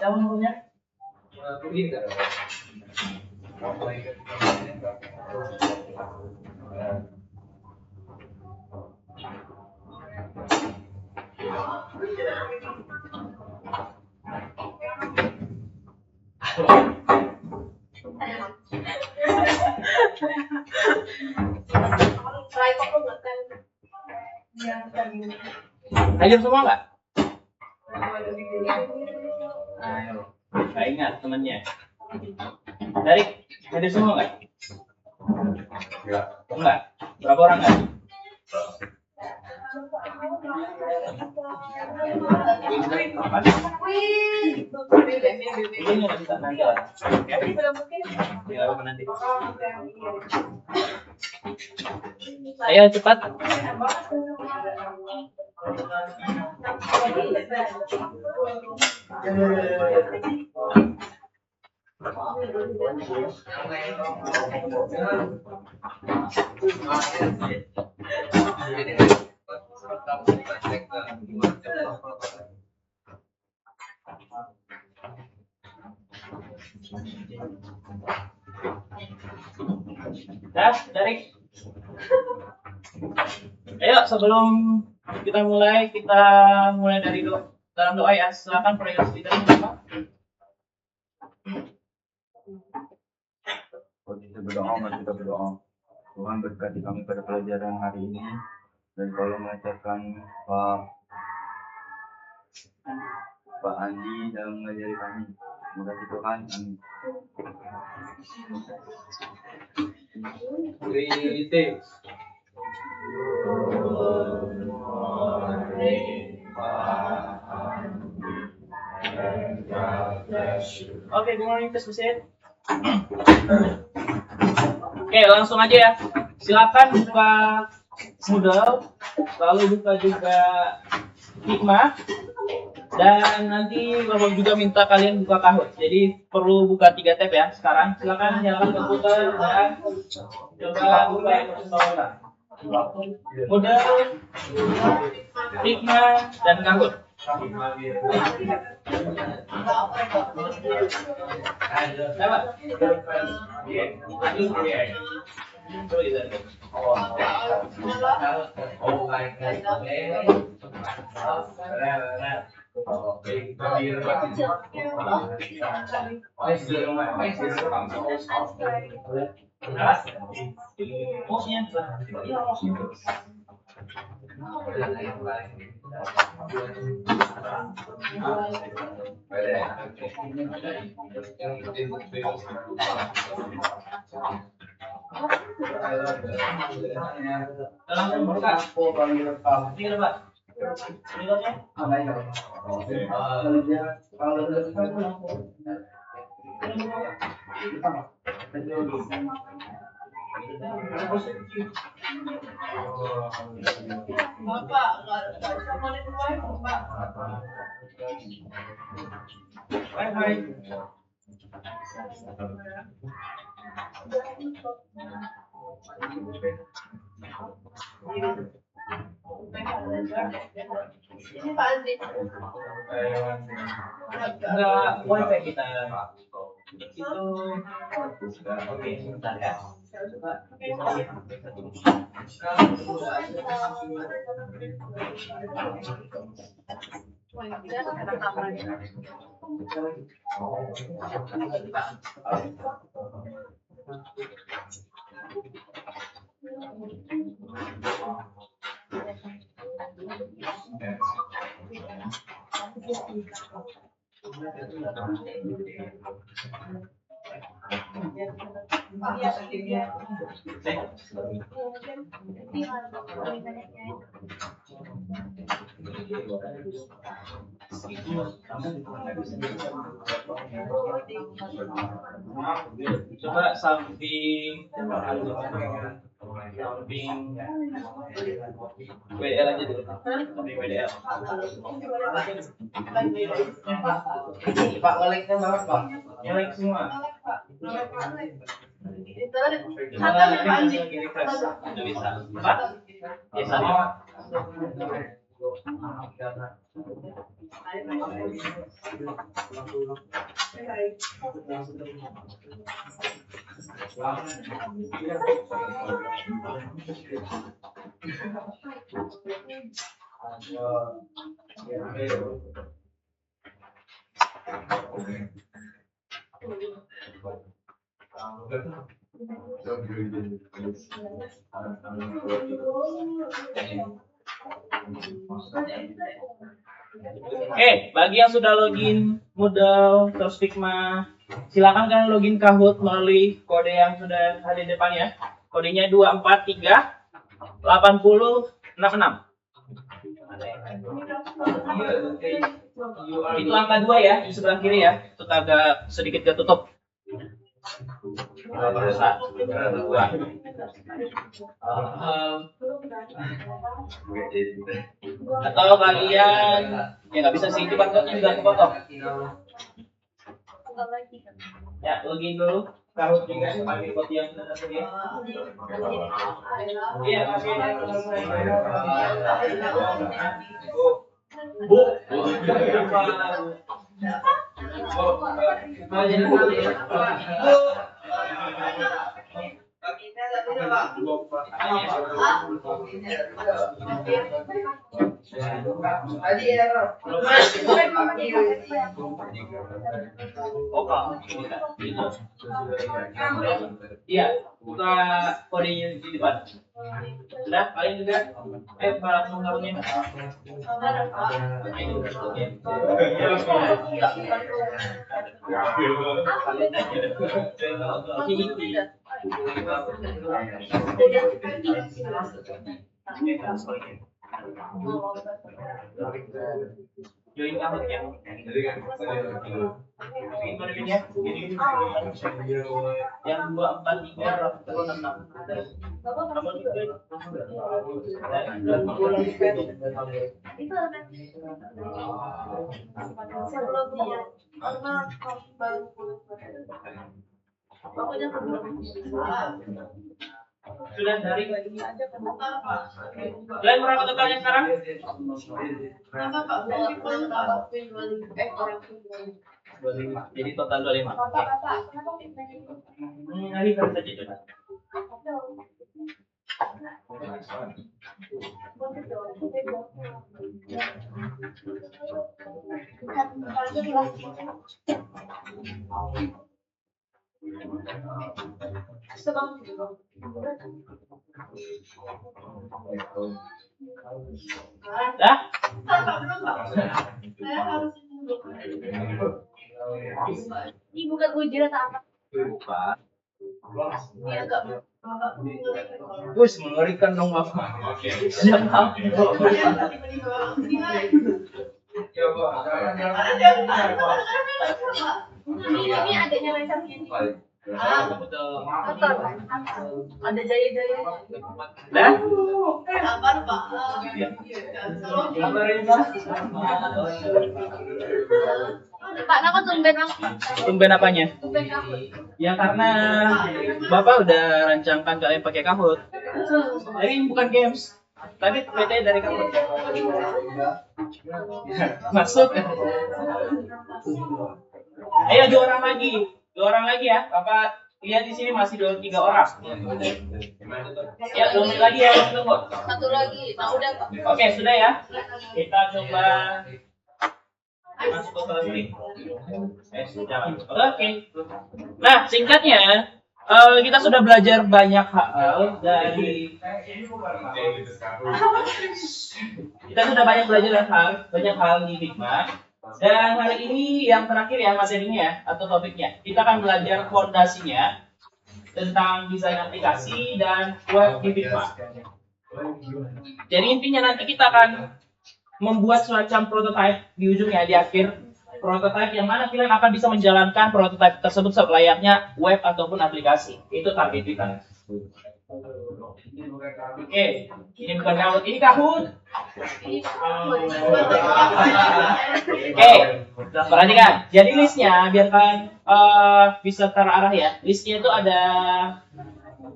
Siapa punya? Hadir semua nggak? Ayo, nggak ingat temennya. Dari hadir semua nggak? Enggak. Berapa orang nggak? Ini nggak bisa nanti lah. Tinggal apa nanti? Ayo cepat. Dah, dari. Ayo sebelum kita mulai dari dalam doa ya. Silakan prayer leader. Kita berdoa, mari kita berdoa. Tuhan berkati kami pada pelajaran hari ini dan tolong mengajarkan Pak Andi dalam mengajari kami. Terima kasih Tuhan. Amin. Greetings. Oke, good morning, please proceed. Oke, langsung aja ya. Silakan buka Moodle, lalu buka juga Hikmah, dan nanti Bapak juga minta kalian buka Kahoot. Jadi perlu buka 3 tab ya sekarang. Silakan nyalakan komputer dan coba buka Moodle, Hikmah, dan Kahoot. Langsung buka. Ini apa? Ini Hai. Ini Pak Andri. Enggak wifi kita. Itu oke sebentar ya. Coba samping WDL aja dulu. Samping WDL. Pak Oleknya mana Pak? Nyalek semua. Itu ada Pak Andri. Udah bisa. Pak? Ya sama. Oke, bagi yang sudah login Moodle terus Figma, silakan kalian login Kahoot melalui kode yang sudah ada di depannya. Kodenya 2438066. Itu angka 2 ya, di sebelah kiri ya. Itu agak sedikit ketutup. 2. Atau kalian ya nggak bisa sih, itu passwordnya juga kepotong. Ya, login dulu. Kahoot juga pakai kode yang sudah tersedia. Iya, Bu. Iya, buka kodenya di depan. Sudah, kalian juga. Langsung login. Join Kahoot ya. Yang 243. Sudah dari kalian berapa totalnya sekarang? Jadi total 25. Hari saja coba. Dah? Ini bukan ujian atau apa? Buka. Ini agak Wus, mengerikan dong Bapak. Siap. ini adanya lencangnya ini. Kotor. Ada jaya-jaya. Dah? Apa Pak? Pak, nama tumben apa? Tumben apanya? Tumben apa? Ya karena Bapak udah rancangkan kalian pakai Kahoot. Jadi ini bukan games, tapi PT dari Kahoot. Maksud? Ayo 2 orang lagi. 2 orang lagi ya. Bapak lihat di sini masih 3 orang. Ya, 2 menit lagi ya. Tunggu. Satu lagi. Nah, udah Pak. Oke, sudah ya. Kita coba masuk ke kelas ini. Jalan. Oke. Nah, singkatnya kita sudah belajar banyak hal dari banyak hal di Figma. Dan hari ini yang terakhir ya materinya ya, atau topiknya. Kita akan belajar fondasinya tentang desain aplikasi dan web di Figma. Jadi intinya nanti kita akan membuat semacam prototype di ujungnya, di akhir prototype yang mana kalian akan bisa menjalankan prototype tersebut selayaknya web ataupun aplikasi. Itu target kita. Oke, ini bukan Kahoot, ini Kahoot. Oke, perhatikan. Jadi listnya biar kalian bisa terarah ya. Listnya itu ada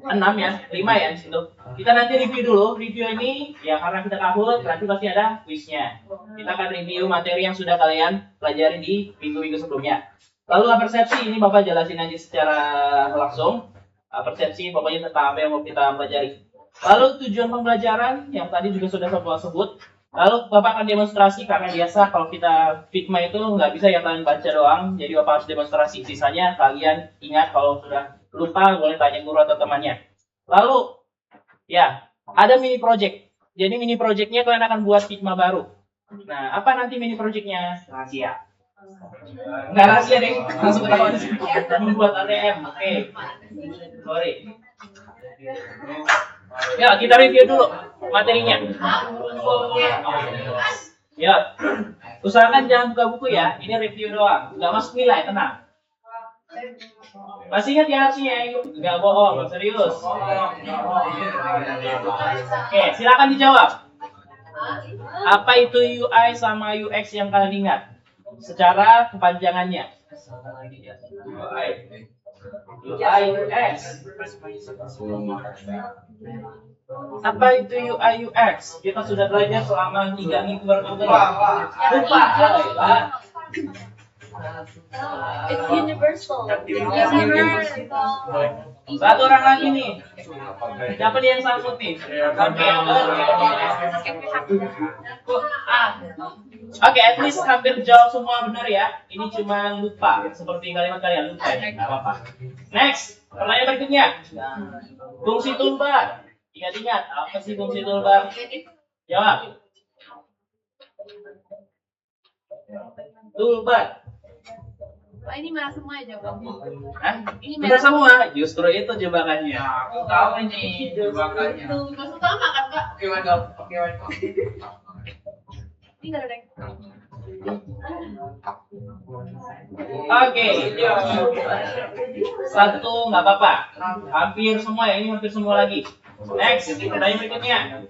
6 ya, 5 ya di situ. Kita nanti review dulu. Review ini ya karena kita Kahoot, berarti pasti ada quiznya. Kita akan review materi yang sudah kalian pelajari di minggu-minggu sebelumnya. Lalu persepsi ini Bapak jelasin aja secara langsung. Persepsi pokoknya tentang apa yang mau kita pelajari. Lalu tujuan pembelajaran yang tadi juga sudah Bapak sebut. Lalu Bapak akan demonstrasi karena biasa kalau kita Figma itu nggak bisa ya kalian baca doang. Jadi Bapak harus demonstrasi. Sisanya kalian ingat kalau sudah lupa boleh tanya guru atau temannya. Lalu ya ada mini project. Jadi mini projectnya kalian akan buat Figma baru. Nah apa nanti mini projectnya? Rahasia. Nggak rahasia deh. Langsung ketahuan di sini. Membuat ATM. Oke. Sorry. Ya, kita review dulu materinya. Ya, usahakan jangan buka buku ya. Ini review doang. Nggak masuk nilai, tenang. Masih ingat ya harusnya? Nggak bohong, serius. Oke, silakan dijawab. Apa itu UI sama UX yang kalian ingat? Secara kepanjangannya. UI UX. Apa itu UI UX? Kita sudah belajar selama 3 minggu berturut-turut. Lupa. It's universal. Satu orang lagi nih. Siapa nih yang sangkut nih? Oke, at least hampir jawab semua benar ya. Ini cuma lupa, seperti kalimat kalian lupa ya, nggak apa-apa. Next, pertanyaan berikutnya. Fungsi toolbar. Ingat-ingat, apa sih fungsi toolbar? Jawab. Toolbar. Pak, ini merah semua ya jawabannya. Hah? Ini Sudah merah semua, justru itu jebakannya. Aku tahu ini jebakannya. Tuh, nggak suka makan Kak. Ini nggak ada yang. Oke. Satu nggak apa-apa. Hampir semua ya, ini hampir semua lagi. Next, pertanyaan berikutnya.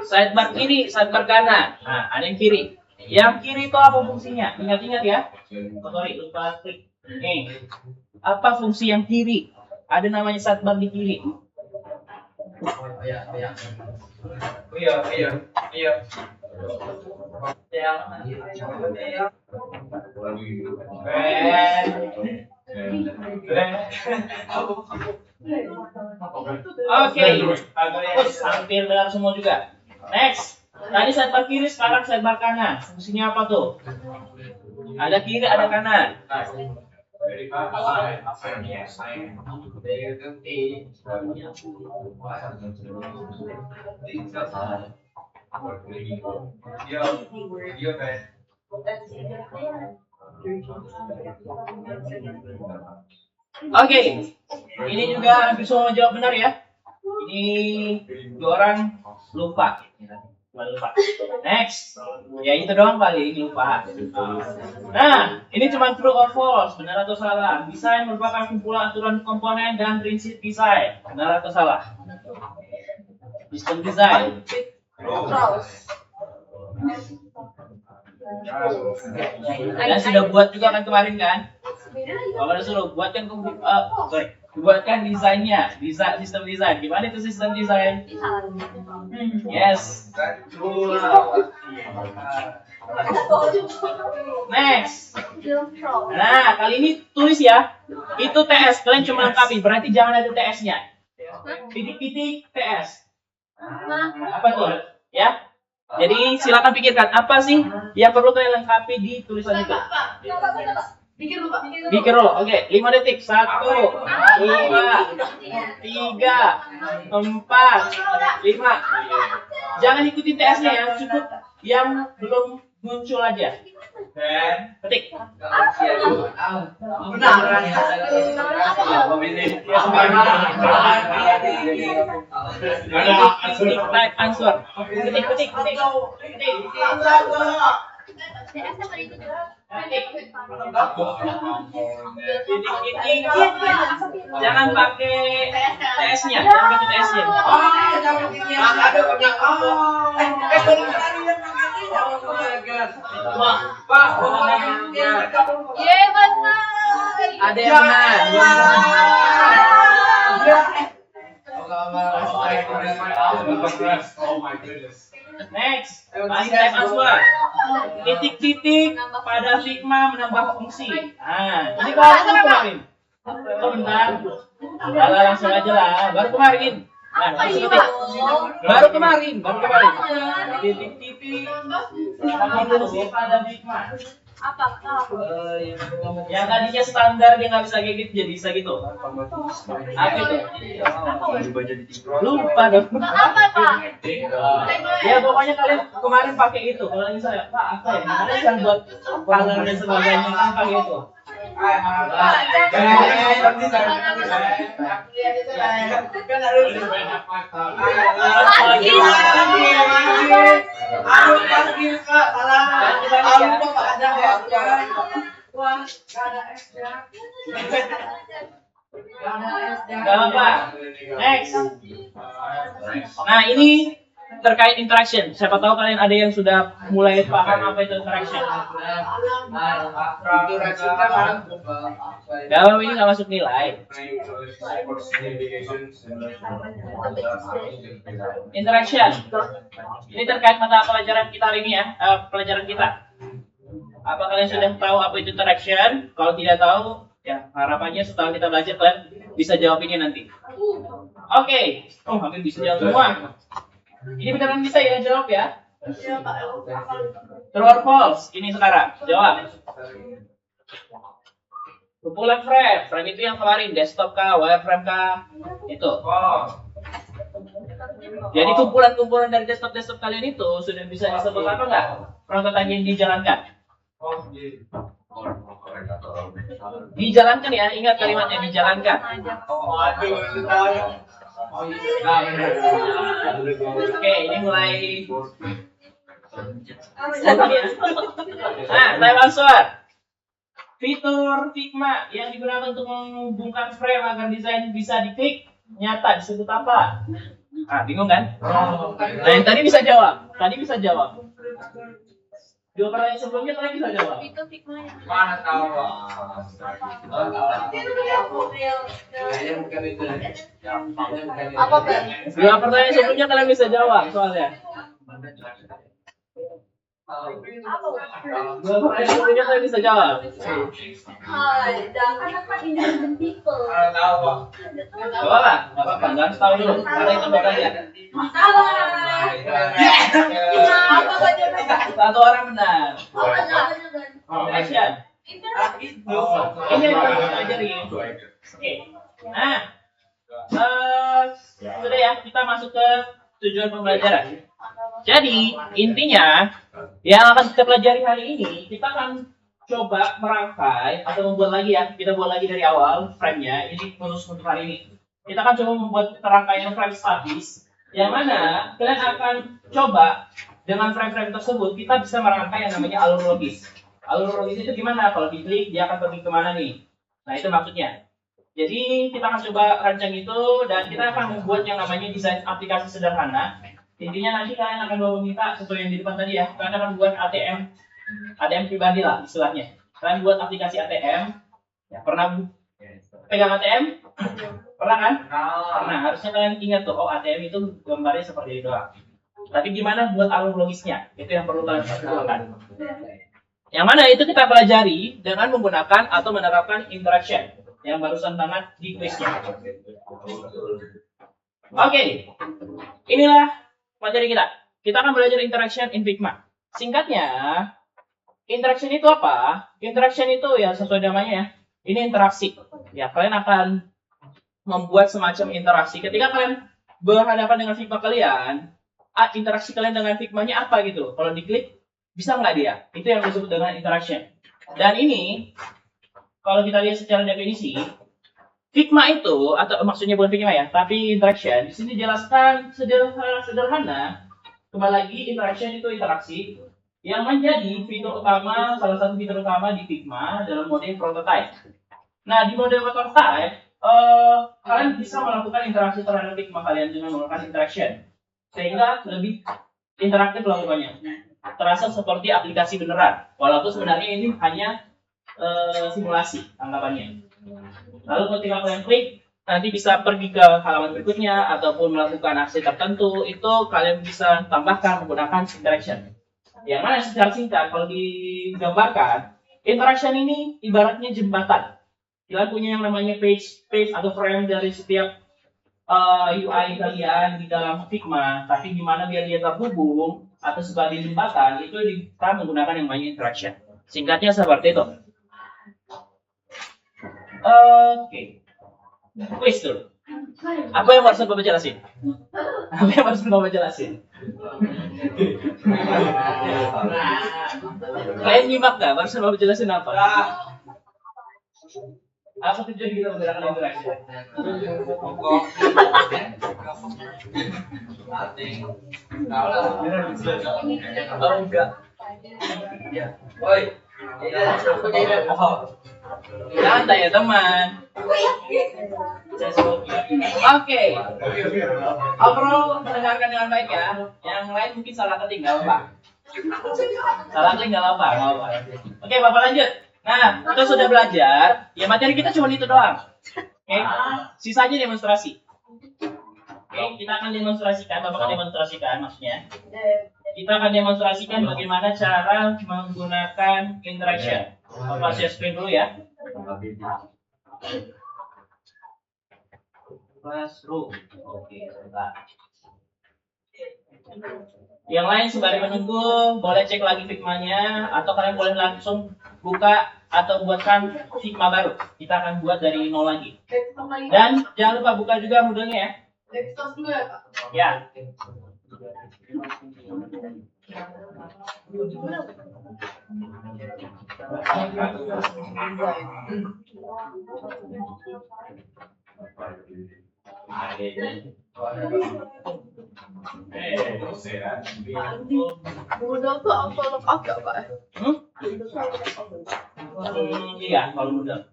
Sidebar kiri, sidebar kanan. Nah, ada yang kiri. Yang kiri itu apa fungsinya? Ingat-ingat ya. Oh, sorry, lupa klik. Nih, apa fungsi yang kiri? Ada namanya sidebar di kiri. Iya. Oke, hampir benar semua juga. Next, tadi sidebar kiri, sekarang sidebar kanan. Fungsinya apa tuh? Ada kiri, ada kanan. Oke, ini juga hampir semua jawab benar ya. Ini dua orang lupa. Next, ya itu doang paling lupa. Nah, ini cuma true or false, benar atau salah. Desain merupakan kumpulan aturan komponen dan prinsip desain, benar atau salah. Sistem desain. Kalian sudah buat juga kan kemarin kan? Kalau suruh buatkan buatkan desainnya, sistem desain. Gimana itu sistem desain? Yes. Next. Nah, kali ini tulis ya. Itu TS, kalian cuma lengkapi. Berarti jangan ada TS-nya. Titik-titik TS. Apa tuh? Ya. Jadi silakan pikirkan apa sih yang perlu kalian lengkapi di tulisan itu. Pikir dulu. Oke, 5 detik. 1, 2, 3, 4, 5. Jangan ikutin TS-nya ya, cukup yang belum muncul aja. Ketik. Type answer. Ketik. Jangan pakai TS-nya, Ada yang benar. Next, masih type answer. Titik-titik pada Figma menambah fungsi. Nah, ini baru kemarin. Oh bentar. Alah, langsung aja lah. Baru kemarin. Nah, langsung ketik. Baru kemarin. Titik-titik menambah fungsi pada Figma. Yang tadinya standar dia nggak bisa kayak gitu jadi bisa gitu. Apa itu? Lupa dong. Ya pokoknya kalian kemarin pakai itu. Kalau misalnya Pak apa ya? Kalian kan buat color dan sebagainya kan pakai itu. Gak apa. Next. Nah ini terkait interaction. Siapa tahu kalian ada yang sudah mulai paham apa itu interaction. Kalau ini nggak masuk nilai. Interaction. Ini terkait mata pelajaran kita hari ini ya. Pelajaran kita. Apa kalian sudah tahu apa itu interaction? Kalau tidak tahu, ya harapannya setelah kita belajar kalian bisa jawab ini nanti. Oke. Oh, hampir bisa jawab semua. Ini beneran bisa ya jawab ya? True or false? Ini sekarang jawab. Kumpulan frame itu yang kemarin desktop kah, wireframe kah? Itu. Jadi kumpulan-kumpulan dari desktop kalian itu sudah bisa disebut apa enggak? Prototipe yang dijalankan. Dijalankan ya, ingat kalimatnya dijalankan. Oke, ini mulai. Nah, time answer. Fitur Figma yang digunakan untuk menghubungkan frame agar desain bisa diklik nyata disebut apa? Ah, bingung kan? Nah, yang tadi bisa jawab. Dua pertanyaan sebelumnya kalian bisa jawab. Itu Figma ya. Mana tahu? Apa Bang? Dua pertanyaan sebelumnya kalian bisa jawab soalnya. Punya saya bisa jawab. Jangan apa independent people. Coba lah, nggak apa-apa, nggak harus tahu dulu. Karena itu baru aja. Salah. Apa baca? Satu orang benar. Oh, benar. Action. Ini yang kita pelajari. Oke. Nah, sudah ya, kita masuk ke tujuan pembelajaran. Jadi, intinya yang akan kita pelajari hari ini, kita akan coba merangkai atau membuat lagi ya. Kita buat lagi dari awal frame-nya. Ini khusus untuk hari ini. Kita akan coba membuat rangkaian frame statis, yang mana kalian akan coba dengan frame-frame tersebut kita bisa merangkai yang namanya alur logis. Alur logis itu gimana? Kalau diklik dia akan pergi kemana nih? Nah itu maksudnya. Jadi kita akan coba rancang itu dan kita akan membuat yang namanya desain aplikasi sederhana. Intinya nanti kalian akan meminta seperti yang di depan tadi ya. Kalian akan buat ATM pribadi lah istilahnya. Kalian buat aplikasi ATM. Ya, pernah pegang ATM? Pernah kan? Pernah. Harusnya kalian ingat tuh, oh ATM itu gambarnya seperti itu doang. Tapi gimana buat alur logisnya? Itu yang perlu kalian lakukan. Yang mana itu kita pelajari dengan menggunakan atau menerapkan interaction yang barusan banget di kuisnya. Oke, inilah materi kita. Kita akan belajar interaction in Figma. Singkatnya, interaction itu apa? Interaction itu ya sesuai namanya ya. Ini interaksi. Ya, kalian akan membuat semacam interaksi. Ketika kalian berhadapan dengan Figma kalian, interaksi kalian dengan Figma-nya apa gitu? Kalau diklik, bisa nggak dia? Itu yang disebut dengan interaction. Dan ini, kalau kita lihat secara definisi, Figma itu, atau maksudnya bukan Figma ya, tapi interaction, di sini dijelaskan sederhana. Kembali lagi, interaction itu interaksi yang menjadi fitur utama, salah satu fitur utama di Figma dalam mode prototype. Nah, di mode prototype, kalian bisa melakukan interaksi terhadap Figma kalian dengan melakukan interaction, sehingga lebih interaktif lakukannya. Terasa seperti aplikasi beneran, walaupun sebenarnya ini hanya simulasi anggapannya. Lalu ketika kalian klik, nanti bisa pergi ke halaman berikutnya ataupun melakukan aksi tertentu, itu kalian bisa tambahkan menggunakan interaction. Yang mana secara singkat kalau digambarkan, interaction ini ibaratnya jembatan. Kalian punya yang namanya page atau frame dari setiap UI kalian di dalam Figma, tapi gimana biar dia terhubung atau sebagai jembatan itu kita menggunakan yang namanya interaction. Singkatnya seperti itu. Oke. Quiz dulu. Apa yang harus Bapak jelasin? Apa yang harus Bapak jelasin? Kalian nyimak nggak? Harus Bapak jelasin apa? Apa tujuan kita menggunakan interaksi? Oh enggak. Oi. Santai ya teman. Oke. Overall mendengarkan dengan baik ya. Yang lain mungkin salah ketik nggak apa. Salah klik nggak apa. Oke, Bapak lanjut. Nah, kita sudah belajar. Ya materi kita cuma itu doang. Oke, sisanya demonstrasi. Oke, kita akan demonstrasikan. Bapak akan demonstrasikan maksudnya. Kita akan demonstrasikan bagaimana cara menggunakan interaction. Bapak share screen dulu ya. Classroom. Oke, sebentar. Yang lain sembari menunggu, boleh cek lagi Figma-nya atau kalian boleh langsung buka atau buatkan Figma baru. Kita akan buat dari nol lagi. Dan jangan lupa buka juga Moodle-nya ya. Ya. Moodle tuh auto lookup gak Pak? Iya, kalau Moodle.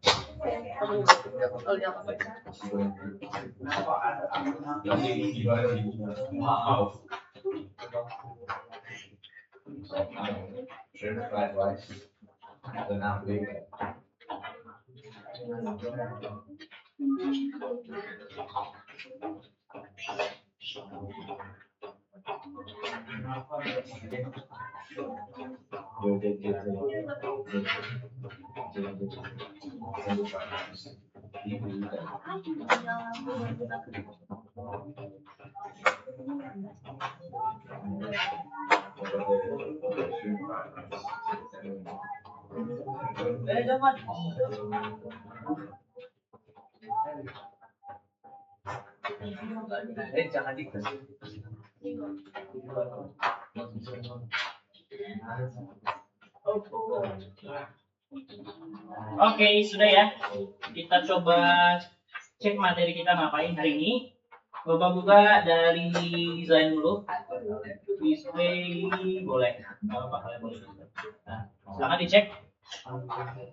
Jangan dikasih. Oke, sudah ya. Kita coba cek materi kita ngapain hari ini. Bapak buka dari desain dulu. Display boleh. Bapak kalian boleh. Nah, silakan dicek.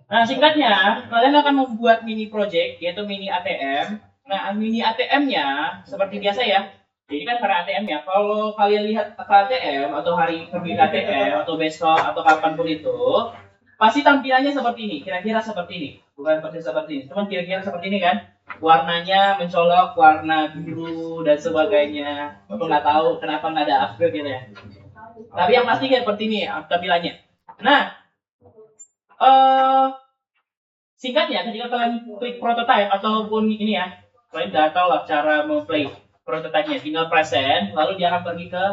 Nah, singkatnya, kalian akan membuat mini project, yaitu mini ATM. Nah, mini ATM-nya seperti biasa ya. Jadi kan karena ATM ya, kalau kalian lihat ke ATM atau hari pergi ke ATM atau besok atau kapanpun itu, pasti tampilannya seperti ini, kira-kira seperti ini. Bukan persis seperti ini, cuman kira-kira seperti ini kan. Warnanya mencolok, warna biru dan sebagainya. Aku nggak tahu kenapa nggak ada upgrade gitu ya. Tapi yang pasti kayak seperti ini tampilannya. Nah, singkatnya ketika kalian klik prototype ataupun ini ya, kalian udah tahu lah cara memplay prototype-nya, tinggal present lalu dia akan pergi ke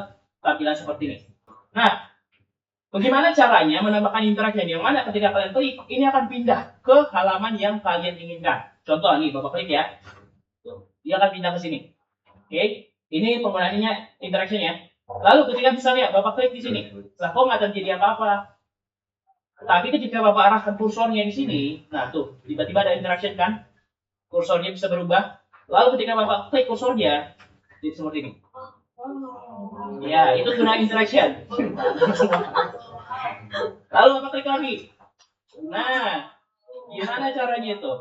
tampilan seperti ini. Nah, bagaimana caranya menambahkan interaction yang mana ketika kalian klik ini akan pindah ke halaman yang kalian inginkan. Contoh nih, Bapak klik ya. Tuh, dia akan pindah ke sini. Oke, ini penggunaannya interaction ya. Lalu ketika misalnya Bapak klik di sini, lah kok nggak terjadi apa-apa. Tapi ketika Bapak arahkan kursornya di sini, nah tuh, tiba-tiba ada interaction kan? Kursornya bisa berubah. Lalu ketika Bapak klik kursornya, jadi seperti ini. Ya, itu guna interaction. Lalu Bapak klik lagi. Nah, gimana caranya itu?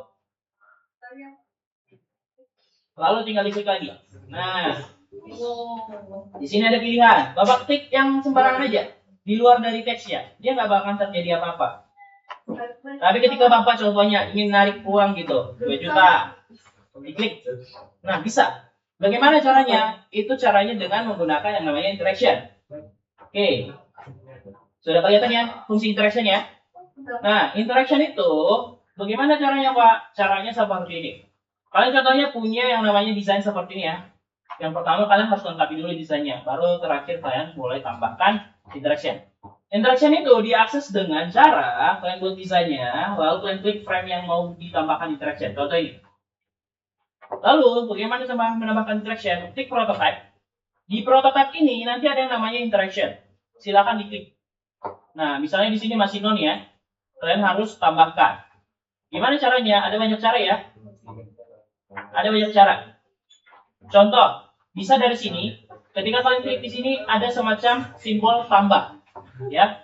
Lalu tinggal diklik lagi. Nah, di sini ada pilihan. Bapak klik yang sembarangan aja. Di luar dari teksnya, dia nggak bakal terjadi apa-apa. Tapi ketika Bapak contohnya ingin narik uang gitu, 2 juta, diklik. Nah, bisa. Bagaimana caranya? Itu caranya dengan menggunakan yang namanya interaction. Oke. Sudah kelihatan ya fungsi interaction ya? Nah, interaction itu bagaimana caranya, Pak? Caranya seperti ini. Kalian contohnya punya yang namanya desain seperti ini ya. Yang pertama kalian harus lengkapi dulu desainnya, baru terakhir kalian mulai tambahkan interaction. Interaction itu diakses dengan cara kalian buat desainnya, lalu kalian klik frame yang mau ditambahkan interaction. Contoh ini. Lalu bagaimana cara menambahkan interaction? Klik prototype. Di prototype ini nanti ada yang namanya interaction. Silakan diklik. Nah, misalnya di sini masih non ya. Kalian harus tambahkan. Gimana caranya? Ada banyak cara ya. Ada banyak cara. Contoh, bisa dari sini. Ketika kalian klik di sini ada semacam simbol tambah, ya.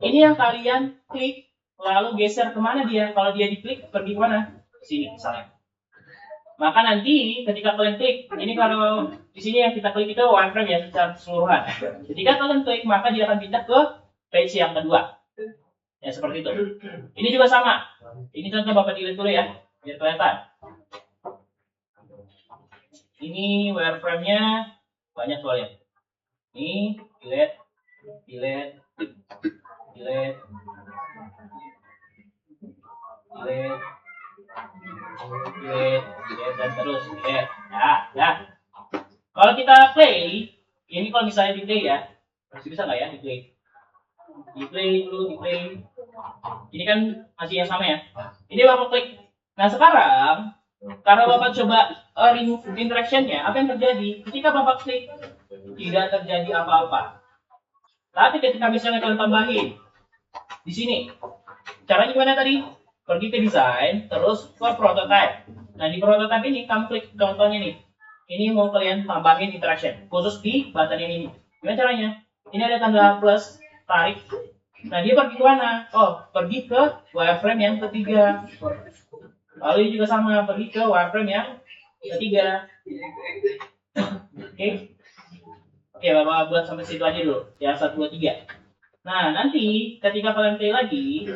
Ini yang kalian klik, lalu geser kemana dia? Kalau dia diklik, pergi kemana? Sini misalnya. Maka nanti ketika kalian klik, ini kalau di sini yang kita klik itu wireframe ya secara keseluruhan. Ketika kalian klik, maka dia akan pindah ke page yang kedua. Ya seperti itu. Ini juga sama. Ini contoh Bapak delete dulu ya, biar kelihatan. Ini wireframe-nya banyak soalnya. Ini delete, delete, delete, delete, delete dan terus delete. Ya. Kalau kita play, ini kalau misalnya di play ya, masih bisa nggak ya di play? Di play dulu, di play. Ini kan masih yang sama ya. Ini Bapak klik. Nah sekarang, karena Bapak coba remove interaction-nya, apa yang terjadi? Ketika Bapak klik, tidak terjadi apa-apa. Tapi ketika misalnya kalian tambahin di sini, caranya gimana tadi? Pergi ke desain, terus ke prototype. Nah di prototype ini kamu klik contohnya nih. Ini mau kalian tambahin interaction, khusus di button yang ini. Gimana caranya? Ini ada tanda plus, tarik. Nah dia pergi ke mana? Oh, pergi ke wireframe yang ketiga. Lalu ini juga sama, pergi ke wireframe yang ketiga. Oke. Oke, Bapak buat sampai situ aja dulu. Ya, 1, 2, 3. Nah, nanti ketika kalian play lagi,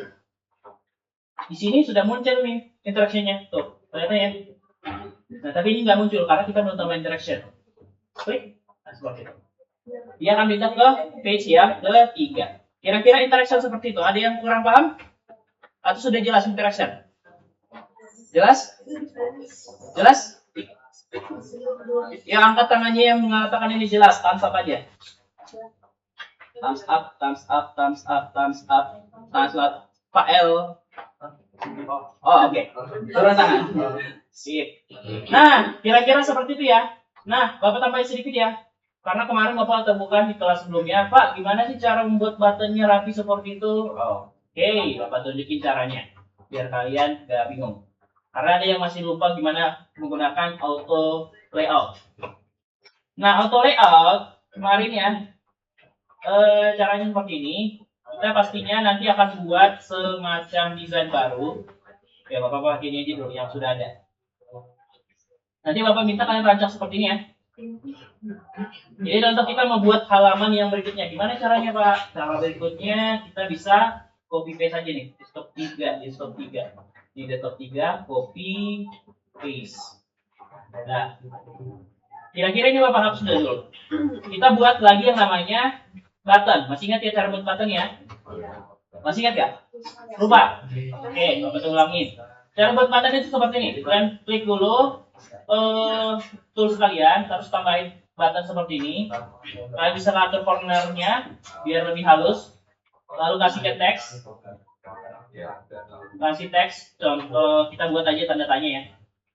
di sini sudah muncul nih interaction-nya. Tuh, kelihatan ya. Nah, tapi ini nggak muncul karena kita belum tambah interaction. Klik. Nah, seperti itu. Dia akan pindah ke page yang ketiga. Kira-kira interaction seperti itu. Ada yang kurang paham? Atau sudah jelas interaction? Jelas? Jelas? Yang angkat tangannya yang mengatakan ini jelas, thumbs up aja. Thumbs up, thumbs up, thumbs up, thumbs up, thumbs up. Pak L. Oh, oke. Turun tangan. Sip. Nah, kira-kira seperti itu ya. Nah, Bapak tambahin sedikit ya. Karena kemarin Bapak temukan di kelas sebelumnya, Pak, gimana sih cara membuat buttonnya rapi seperti itu? Oke, Bapak tunjukin caranya. Biar kalian gak bingung. Karena ada yang masih lupa gimana menggunakan auto layout. Nah, auto layout kemarin ya, caranya seperti ini. Kita pastinya nanti akan buat semacam desain baru. Ya, Bapak pakai ini aja dulu yang sudah ada. Nanti Bapak minta kalian rancang seperti ini ya. Jadi untuk kita membuat halaman yang berikutnya, gimana caranya Pak? Cara berikutnya kita bisa copy paste aja nih, desktop 3, desktop 3. Di desktop 3, copy paste. Nah, kira-kira ini Bapak hapus dulu. Kita buat lagi yang namanya button. Masih ingat ya cara buat button ya? Masih ingat gak? Lupa? Oke, Bapak ulangin. Cara buat button itu seperti ini. Kalian klik dulu tools kalian, terus tambahin button seperti ini. Kalian bisa atur cornernya biar lebih halus. Lalu kasih ke teks. Kasih teks. Contoh kita buat aja tanda tanya ya.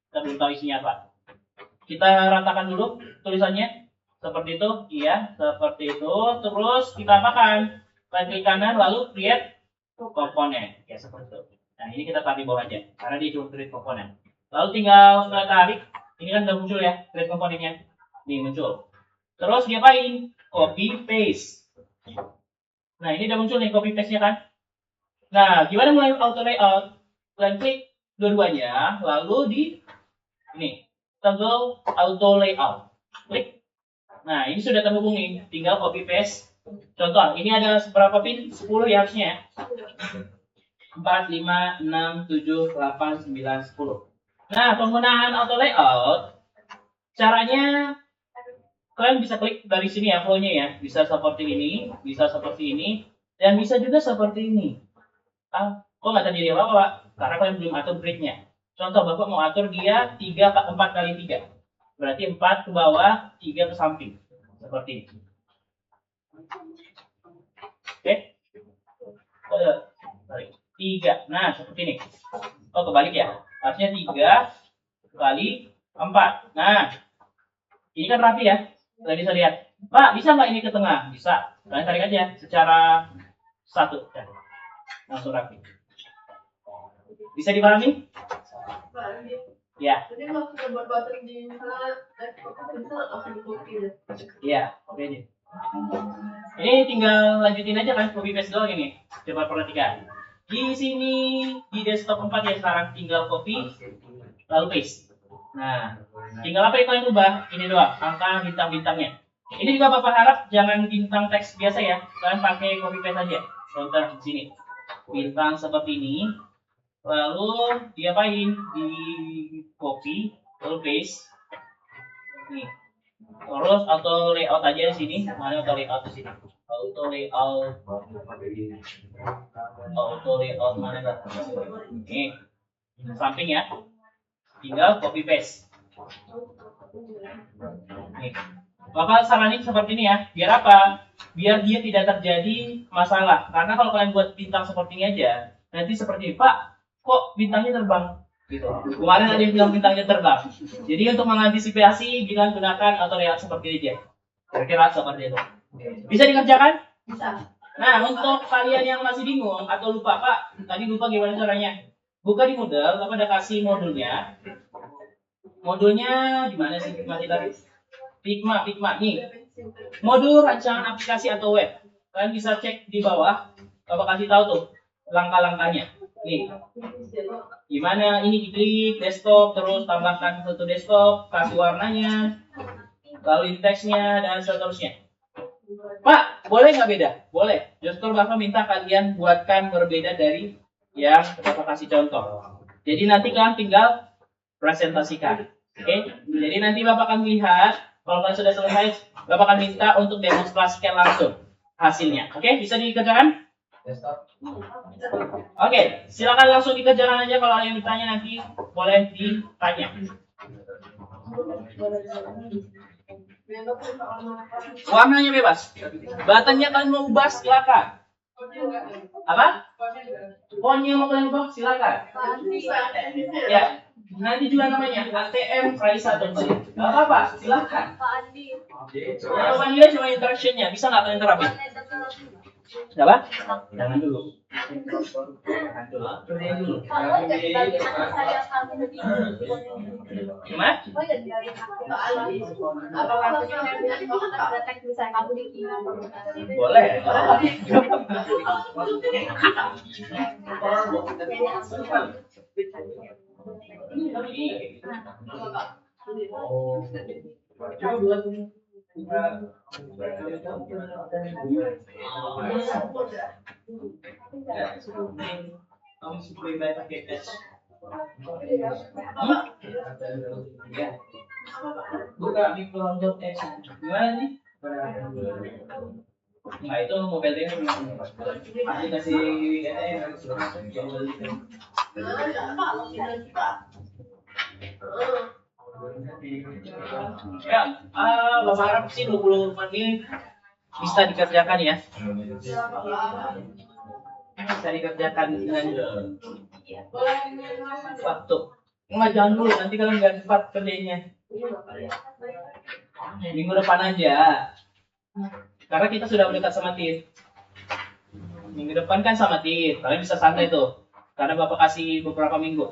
Kita belum tahu isinya apa. Kita ratakan dulu tulisannya seperti itu, iya, seperti itu. Terus kita apakan? Klik kanan lalu create komponen, ya seperti itu. Nah ini kita tarik di bawah aja, karena dia cuma create komponen. Lalu tinggal kita tarik, ini kan udah muncul ya create komponennya, nih muncul. Terus diapain? Copy paste. Nah ini udah muncul nih copy paste nya kan. Nah gimana mulai auto layout? Kalian klik dua-duanya, lalu di ini toggle auto layout, klik. Nah ini sudah terhubung nih, tinggal copy paste. Contoh, ini ada berapa pin? 10 ya harusnya ya. 4, 5, 6, 7, 8, 9, 10. Nah penggunaan auto layout, caranya kalian bisa klik dari sini ya flow-nya ya. Bisa seperti ini, bisa seperti ini, dan bisa juga seperti ini. Kok nggak terjadi apa-apa Pak? Karena kalian belum atur grid-nya. Contoh, Bapak mau atur dia 4 kali 3. Berarti 4 ke bawah, 3 ke samping. Seperti ini. Oke. Balik. 3. Nah, seperti ini. Oh, kebalik ya. Harusnya 3 kali 4. Nah, ini kan rapi ya. Kalian bisa lihat. Pak, bisa nggak ini ke tengah? Bisa. Kalian tarik aja secara satu. Langsung rapi. Bisa dipahami? Ya. Jadi kalau kita buat button di misalnya bisa langsung copy deh. Iya, oke aja. Ini tinggal lanjutin aja kan copy paste doang ini. Coba perhatikan. Di sini di desktop 4 ya sekarang tinggal copy lalu paste. Nah, tinggal apa yang kalian ubah? Ini doang, angka bintang-bintangnya. Ini juga Bapak harap jangan bintang teks biasa ya. Kalian pakai copy paste aja. Contoh di sini. Bintang seperti ini. Lalu diapain? Di copy lalu paste. Nih. Terus auto layout aja di sini. Mana auto layout di sini? Auto layout mana enggak? Nih. Samping ya. Tinggal copy paste. Nih. Bapak saranin seperti ini ya. Biar apa? Biar dia tidak terjadi masalah. Karena kalau kalian buat bintang seperti ini aja, nanti seperti ini, Pak, kok bintangnya terbang? Gitu. Kemarin ada yang bilang bintangnya terbang. Jadi untuk mengantisipasi, kita gunakan auto layout seperti ini aja. Kira-kira seperti itu. Bisa dikerjakan? Bisa. Nah, untuk kalian yang masih bingung atau lupa, Pak, tadi lupa gimana caranya? Buka di Moodle, Bapak ada kasih modulnya. Modulnya di mana sih Figma tadi? Figma nih. Modul rancangan aplikasi atau web. Kalian bisa cek di bawah. Bapak kasih tahu tuh langkah-langkahnya. Nih. Gimana ini diklik desktop, terus tambahkan foto desktop, kasih warnanya, lalu teksnya dan seterusnya. Pak, boleh nggak beda? Boleh. Justru Bapak minta kalian buatkan berbeda dari yang Bapak kasih contoh. Jadi nanti kalian tinggal presentasikan. Oke? Jadi nanti Bapak akan lihat Kalau kalian sudah selesai, Bapak akan minta untuk demonstrasikan langsung hasilnya. Oke, bisa dikerjakan? Oke, silakan langsung dikerjakan aja. Kalau ada yang ditanya nanti boleh ditanya. Warnanya bebas. Batanya kalian mau ubah silakan. Apa? Fontnya mau kalian ubah silakan. Ya, nanti juga namanya ATM Raisa Tonsi. Gak apa-apa, silakan. Yang paling nilai cuma interactionnya. Bisa nggak kalian terapin? Apa? Jangan dulu. Kerjain dulu. Gimana? Boleh. Coba buat kamu supaya baik pakai tes. Buka Microsoft Edge. Gimana nih? Nah itu mobile ini aplikasi ya, Bapak harap sih 20 menit bisa dikerjakan ya. Bisa dikerjakan dengan waktu. Enggak, jangan dulu, nanti kalian nggak cepat kerjanya. Minggu depan aja. Karena kita sudah mendekat sama TIF. Minggu depan kan sama TIF, kalian bisa santai tuh. Karena Bapak kasih beberapa minggu.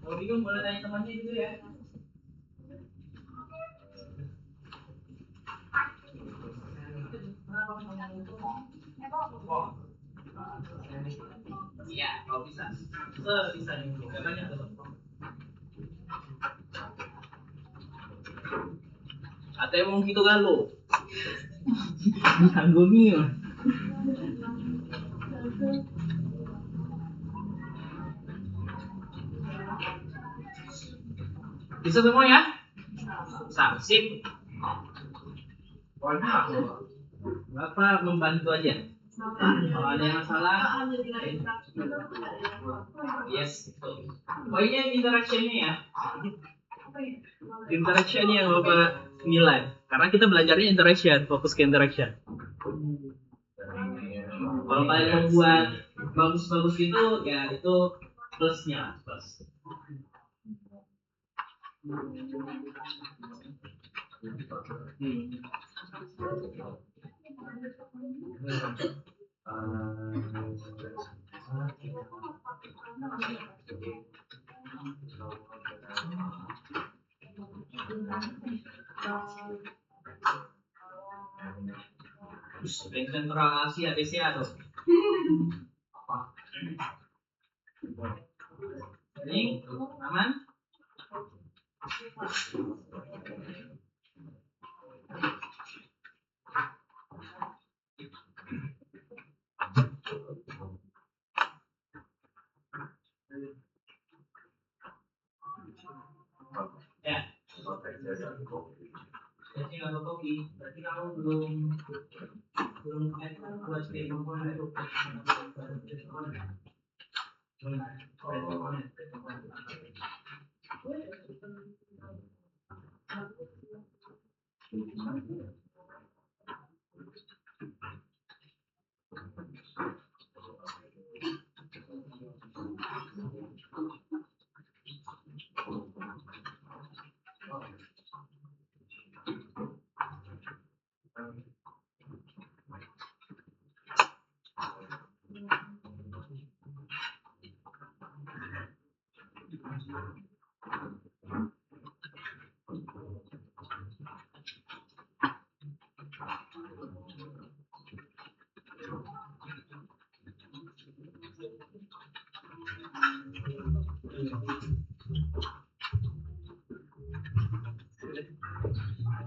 Kalau bingung boleh tanya temannya dulu ya. Iya, kalau bisa. Bisa nih, banyak tuh. Atau emang gitu kan lo? Ganggu nih. Bisa semua ya? Sip. Bapak membantu aja. Kalau ada yang masalah, yes. Poinnya interaction-nya ya. Interaction yang Bapak nilai. Karena kita belajarnya interaction, fokus ke interaction. Kalau kalian membuat bagus-bagus gitu, ya itu plusnya, plus. Konsentrasi ADCA tuh. Ini aman? Ya. Jadi kalau kopi, berarti kamu belum buat komponen itu.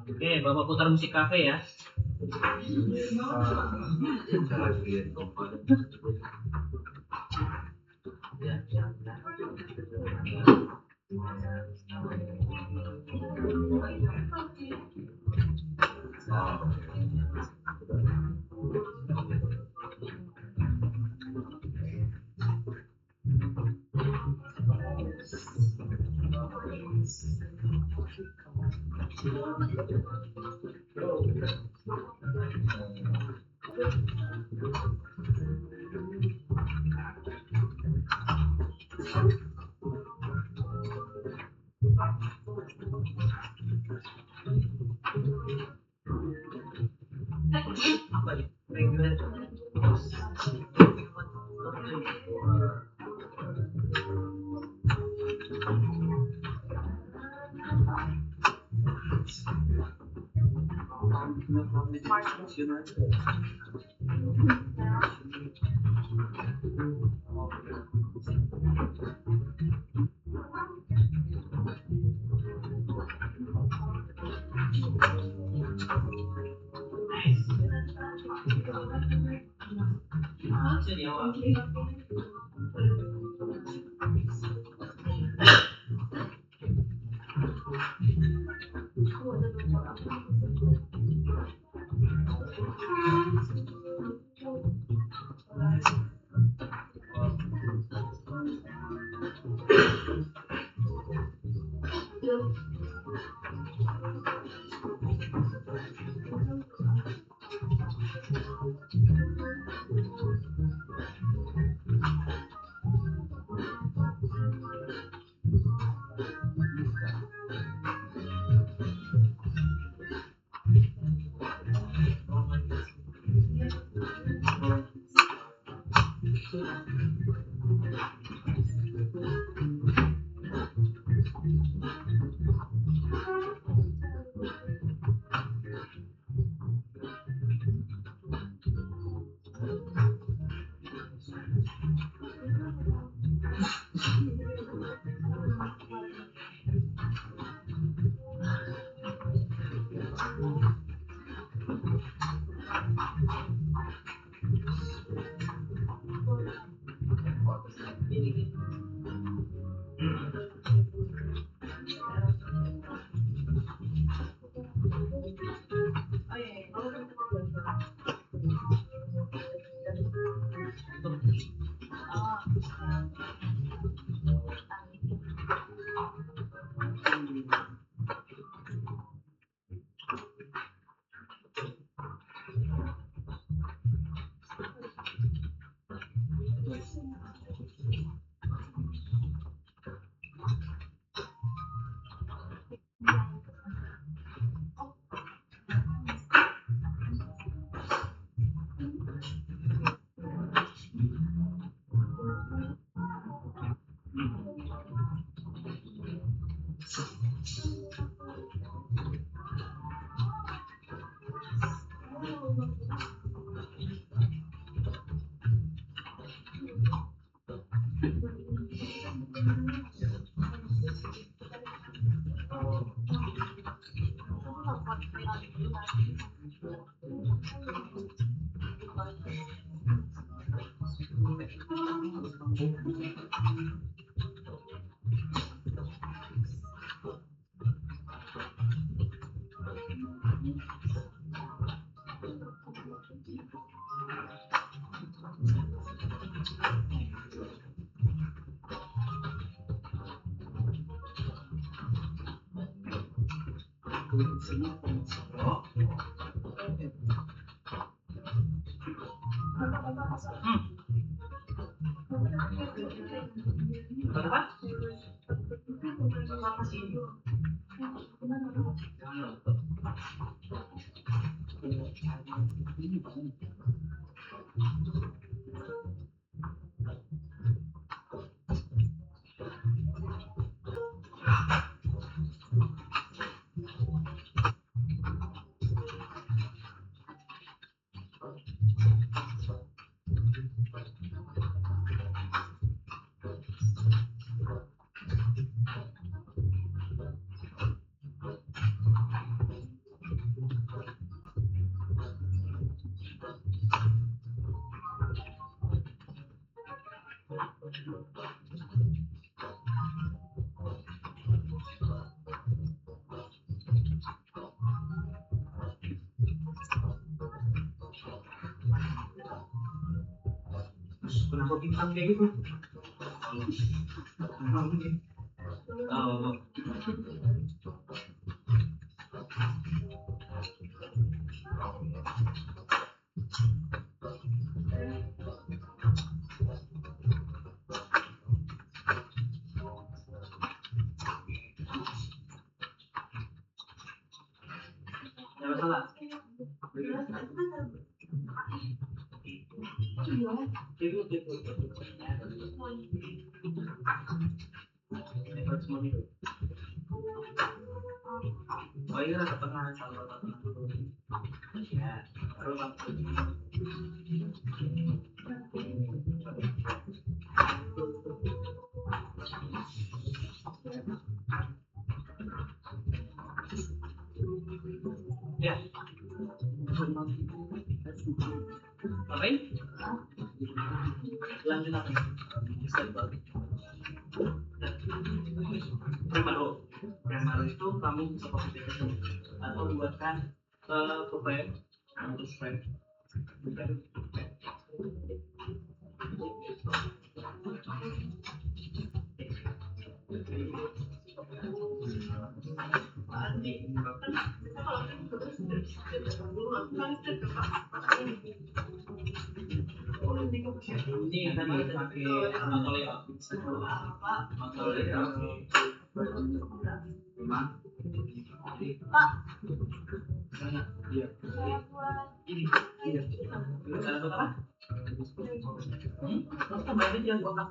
Oke, Bapak putar musik kafe ya. Jadi awal. Apa? Kenapa bintang kayak gitu? Oh. Ada masalah? Oh iya, pernah salah. Ya, terus ya, ngapain? Lanjut apa? Premado itu kamu bisa pakai atau buatkan frame atau frame. Ini tadi pakai Magnolia. Magnolia. Iya. Ini. Iya. Cara buat apa? Tambahnya jangan kotak.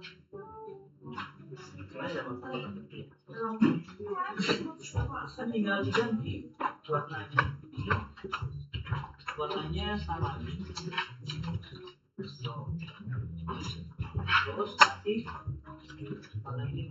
Kan tinggal diganti warnanya. Warnanya sama. Terus nanti warna ini.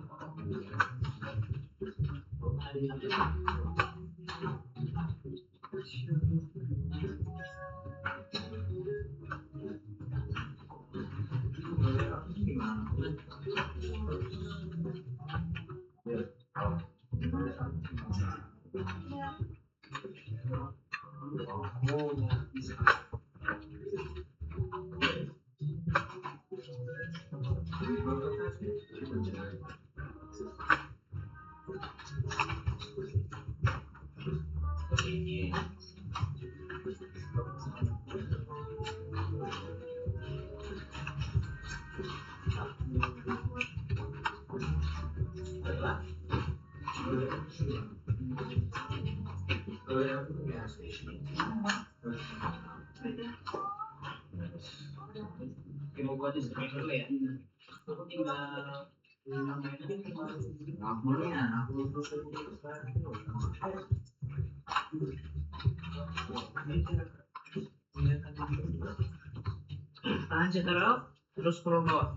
Oke, mau buat instrumen dulu ya. Aku tinggal namanya Tahan center terus pulang bawah.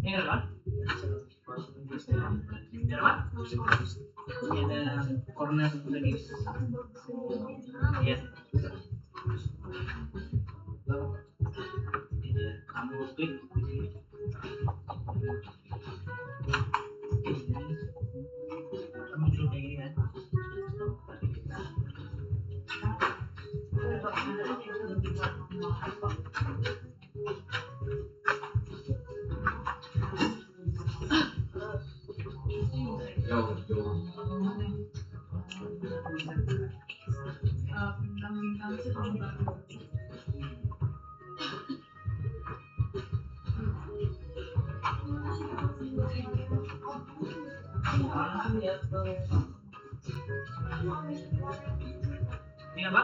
Ini apa? Ini apa? Ini ada corner lagi. Iya. Kamu klik. Kamu klik kayak gini kan? Ini apa?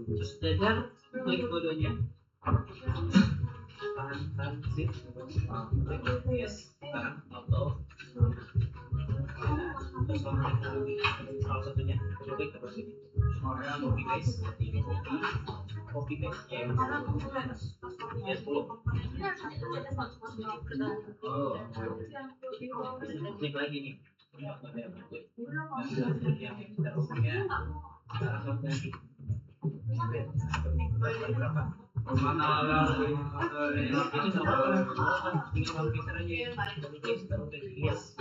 Terus jajar, klik dua-duanya. Tahan, sip. Yes, tahan, auto. Terus salah satunya, klik terus ini. Copy paste, copy paste, ya. Ya 10. Oh, klik lagi nih. Yang kita punya lagi. Berapa? Mana itu sama tinggal kita aja. Yes.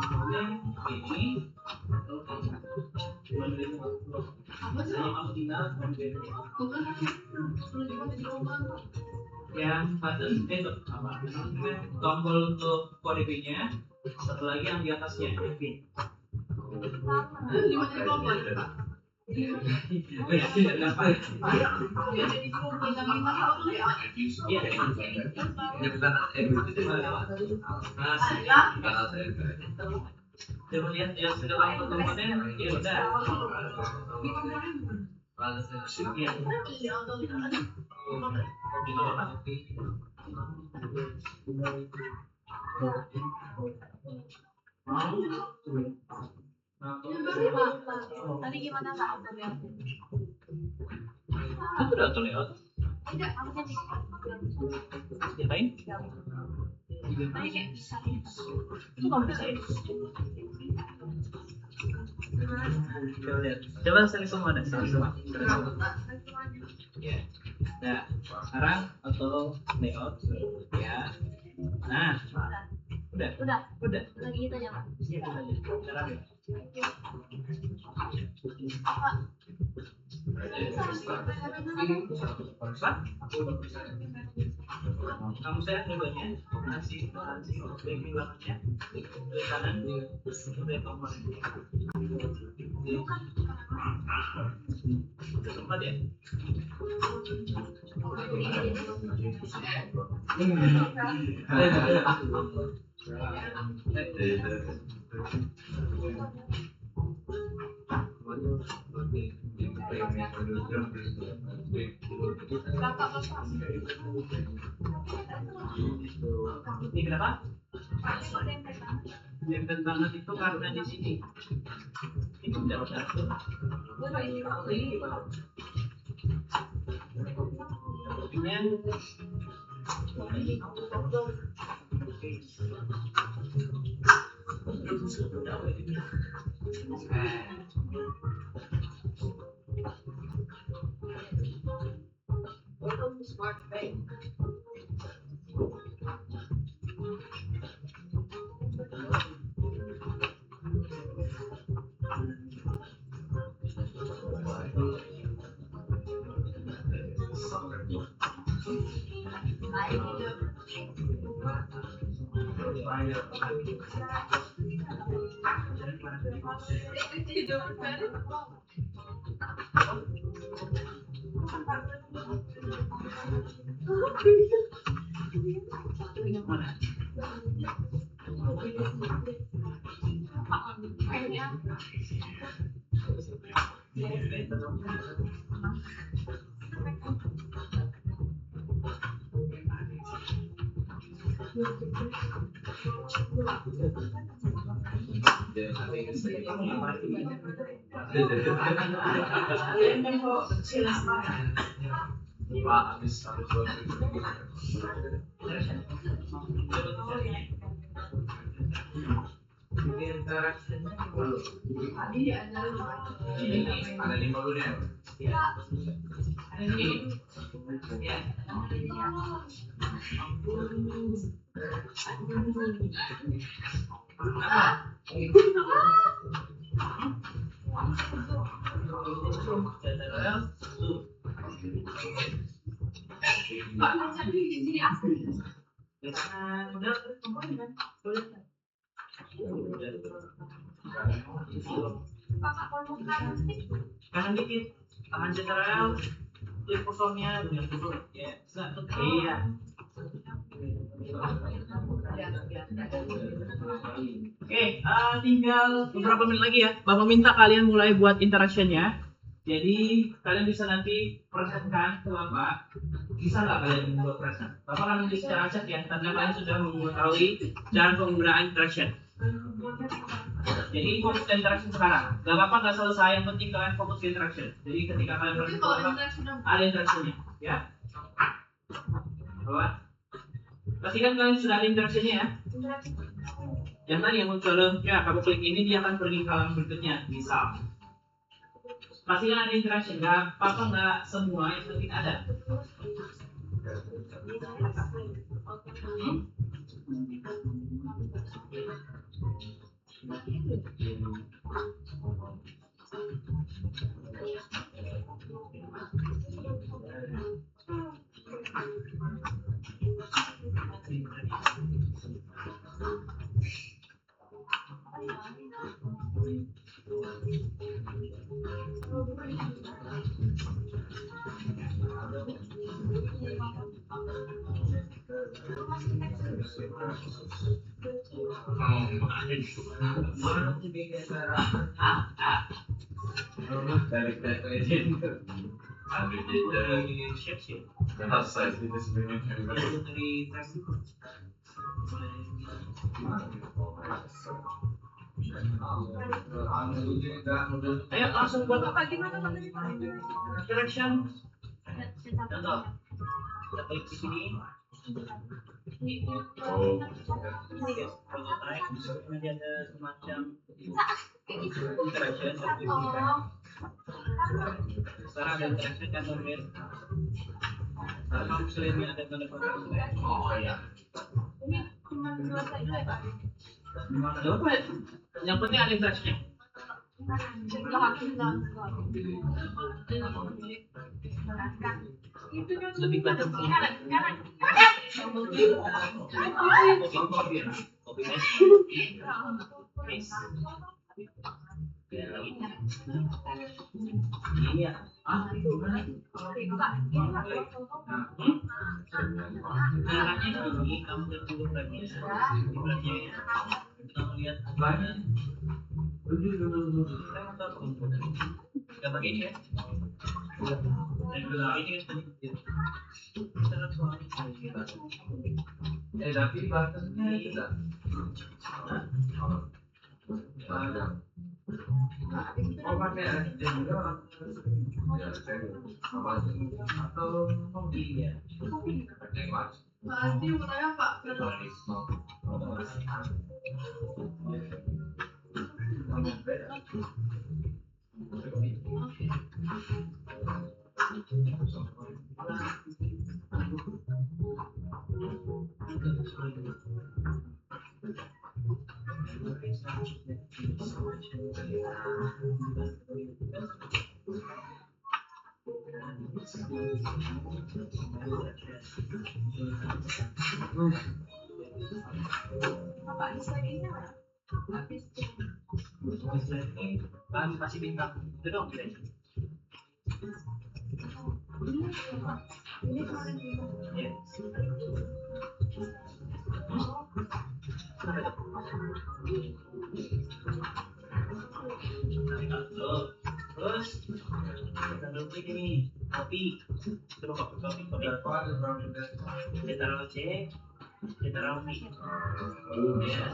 Kemudian ini yang button tombol untuk kode PIN-nya, satu lagi yang di atasnya PIN. Coba lihat ya, sudah langsung komponen, ya udah. Tadi gimana Kak autornya? Itu udah auto layout. Tidak, maksudnya di Diapain? tadi kayak bisa. Itu kamu bisa ya? Coba lihat. Coba select semua dah, select semua. Ya. Nah, sekarang auto layout. Ya. Nah, udah. Lagi kita aja Pak. Iya, kita aja. Sekarang ya. Pak? Kamu saya dulunya nasi baking belakangnya di kanan udah komponen tempat ya. Ini kenapa? Dempet banget itu karena di sini. Ini udah. Welcome to Smart Bank. Ada 5 dulu ya. Kanan dikit, tahan general, klik kursornya dengan kursor. Ya, iya. Oke, tinggal beberapa menit lagi ya. Bapak minta kalian mulai buat interaction-nya. Jadi kalian bisa nanti presentkan ke Bapak. Bisa nggak kalian membuat present? Bapak akan nanti secara chat ya, karena kalian sudah mengetahui cara penggunaan interaction. Jadi fokus ke interaction sekarang. Gak apa-apa nggak selesai, yang penting kalian fokus ke interaction. Jadi ketika kalian Tapi present kalau Bapak, interaksi udah ada interaction-nya, ya. Bapak, pastikan kalian sudah ada interaction-nya ya. Yang tadi yang muncul, ya kamu klik ini dia akan pergi ke halaman berikutnya, misal. Pastikan ada interaction, nggak apa-apa nggak semua, yang penting ada. Ayo langsung buat apa gimana interaction. Contoh, kita klik di sini. Prototype, nanti ada semacam interaction. Sekarang ada interaction kan Mir. Sekarang kamu bisa lihat ada tanda kotak. Oh iya. Ini cuma selesai dulu ya, Pak? Yang penting ada interaction. Lebih banyak sih. Copy paste. Ini ya. Caranya ini kamu tentu lagi. Kita melihat banyak. Saya mau tahu kita pakai ini ya. Ini kan tadi. Tapi batasnya tidak. Oh pakai juga atau Iya. Pasti mulai apa? Apa slide-nya? Habis. Bahan kasih bintang. Itu dong. Ini kemarin juga. Iya. Terus kita klik ini copy. Coba copy. Kita taruh C, kita taruh V. Iya.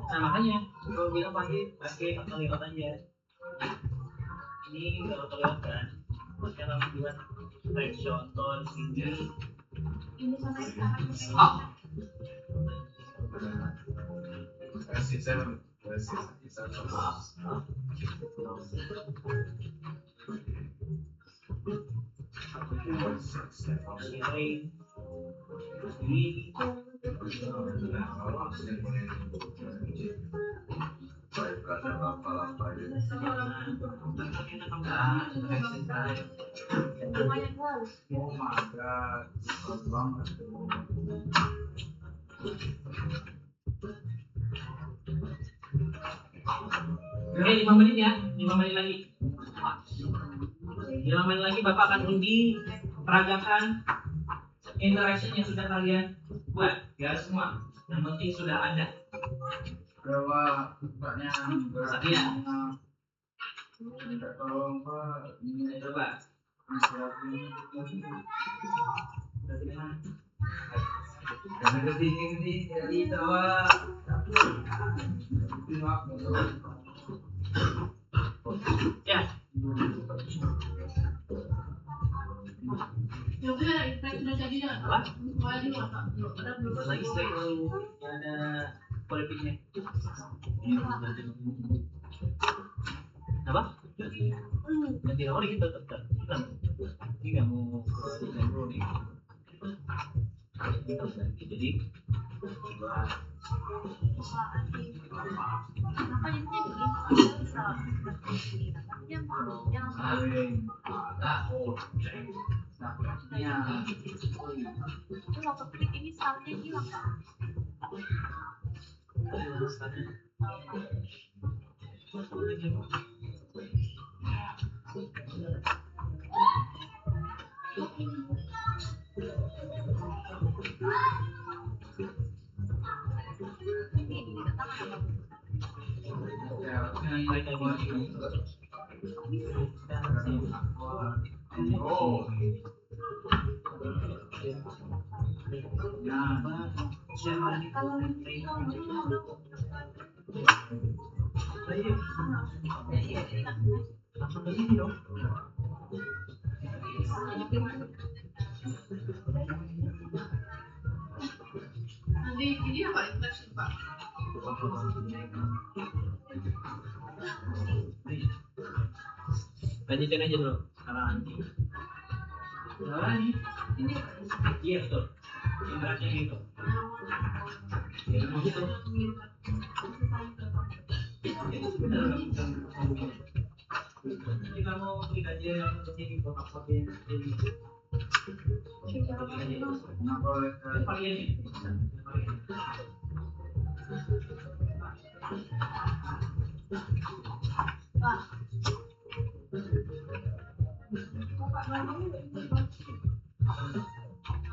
Nah makanya kalau bilang pakai auto aja. Ini nggak auto kan? Sekarang buat traction tone ini. Ini sama sekarang. Lumayan bagus. Oh my god, bagus banget. Oke, 5 menit ya, 5 menit lagi. 5 menit lagi Bapak akan undi peragakan interaction yang sudah kalian buat. Ya semua, yang penting sudah ada. Berapa bukanya? Iya. Minta tolong Pak, ini Coba. Karena kesini jadi tawa. Ya. Ya udah, kita sudah jadi ya. Apa? Mulai dulu Pak. Ada belum Lagi strike dulu. Ada politiknya. Nah Apa? Ganti nomor gitu tetap. Ini nggak mau ke dulu nih. Kita ganti jadi dua. Kenapa jadinya begini? Bisa begini. Tapi yang itu waktu klik ini soundnya hilang Pak. Nanti ini apa inflasi Pak? Lanjutin aja dulu. Sekarang ini. Ini Iya betul. Ibaratnya gitu. Ya begitu. Jadi kamu klik aja yang jadi kotak-kotaknya jadi varian ini.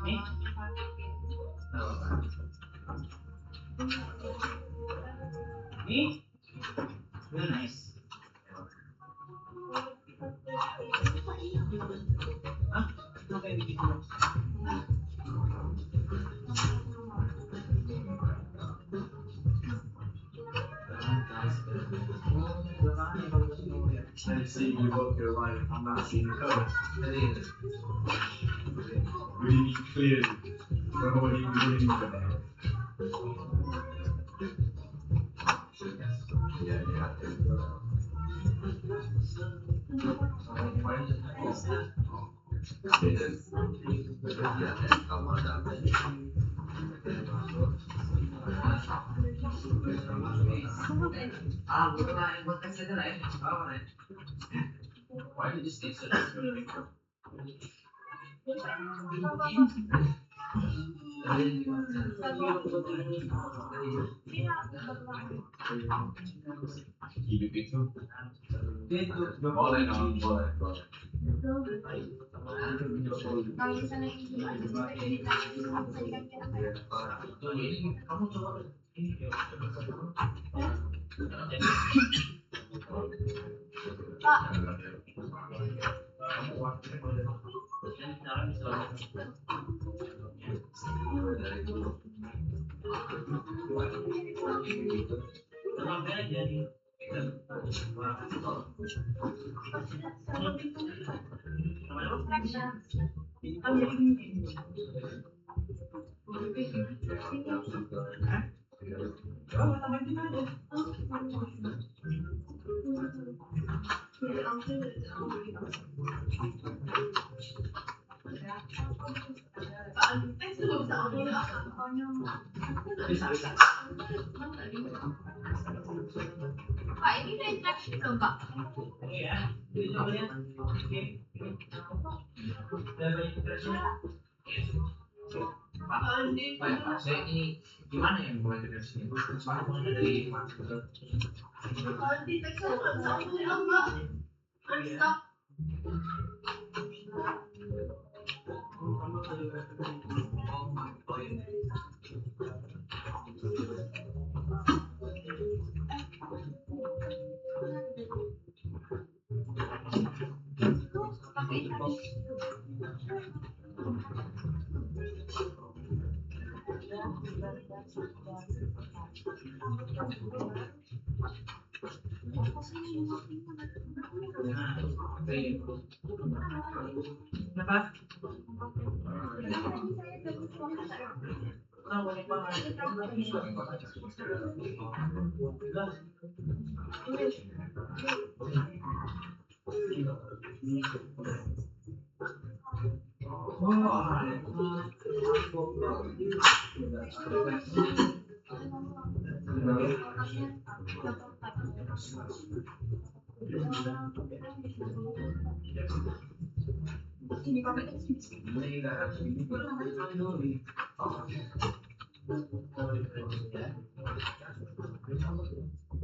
Nih. Nih. Udah nice. Hah? Apa yang bikin dulu? I see you both your life. I'm not seeing the code. Reading clearly. Know what you're reading today. Why did you stay so Hidup itu boleh dong, boleh. kalau misalnya ini kamu coba ini bisa. Pak ini saya interaksi dong Pak. Ya, jadi coba lihat. Oke. Dan banyak interaksi. Pak Saya ini gimana yang mulai dari sini? Soalnya mulai dari mana? kalau di teks nggak bisa ngomong Pak. Stop. Kenapa?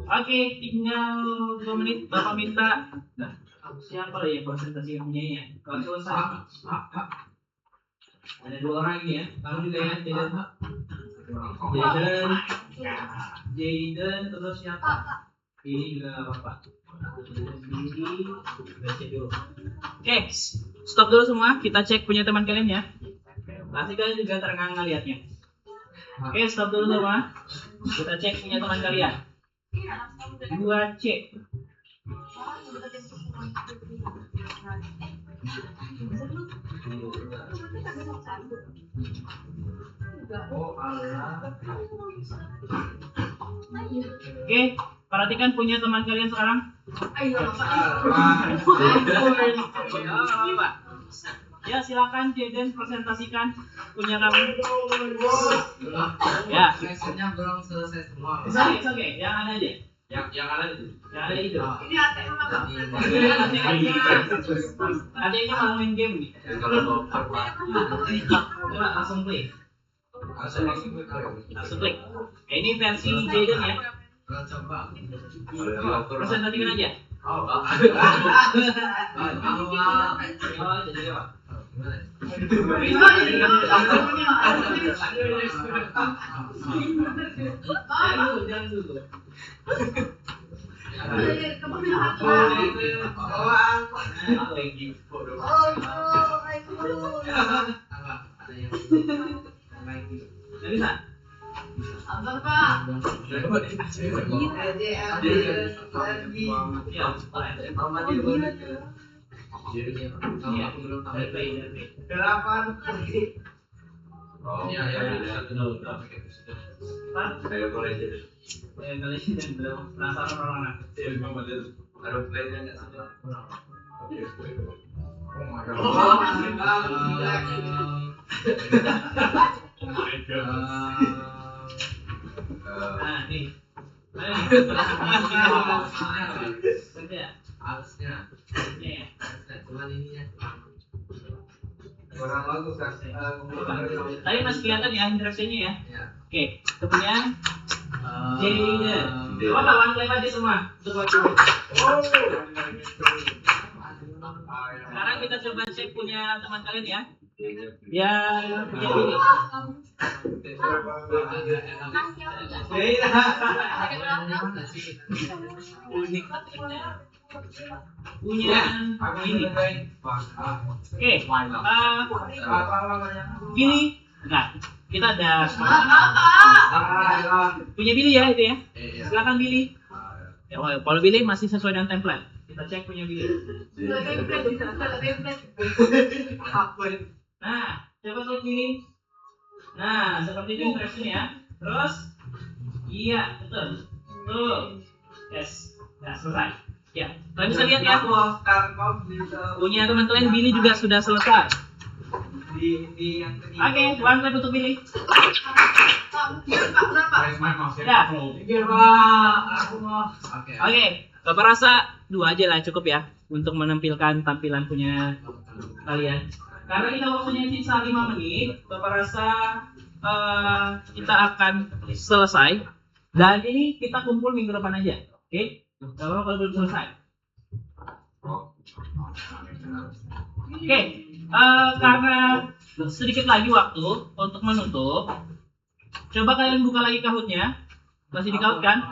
Oke, tinggal 2 menit. Bapak minta siapa ya presentasi yang punya ya? Kalau selesai, ada 2 orang ini ya. Kamu juga ya, Jaden, terus siapa? Ini juga bapak. Ini baca dulu. Oke, stop dulu semua. Kita cek punya teman kalian ya. Pasti kalian juga terengah-engah lihatnya. Oke, stop dulu semua. Kita cek punya teman kalian. 2C. Oke, perhatikan punya teman kalian sekarang. Ya, silakan Jaden presentasikan punya kamu. Ya. Sesinya belum selesai semua. Oke, yang ada aja. Yang ada itu. Yang ada itu. Ini ATM apa? Adanya malah main game nih. Kalau bapak Coba langsung play. Langsung klik. Ini versi Jaden ya. coba. Presentasikan aja. Oh, Jadi apa? Jangan dulu. Nggak bisa. Nah, nih. Harusnya, cuman ininya. Tadi masih kelihatan ya interaksinya ya. Ya. Oke, itu punya Jaden. Coba one clap aja semua untuk waktu. Sekarang kita coba cek punya teman kalian ya. Ya, punya Billy. Punya Billy. Oke, Billy. Nah, kita ada punya Billy ya itu ya. Silakan Billy. Ya, kalau Billy masih sesuai dengan template. Kita cek punya Billy. Nah, coba klik Billy. Nah, seperti itu interaksinya ya. Terus, iya, betul. Tuh, yes. Nah, selesai. Ya, kalian bisa lihat ya. Punya teman-teman Billy juga sudah selesai. Oke, one clap untuk Billy. Ya. Oke, Bapak rasa 2 aja lah cukup ya untuk menampilkan tampilan punya kalian. Karena kita waktunya sisa 5 menit, Bapak rasa kita akan selesai. Dan ini kita kumpul minggu depan aja, oke? Kalau belum selesai. Oke, karena sedikit lagi waktu untuk menutup, coba kalian buka lagi Kahoot-nya. Masih di Kahoot kan?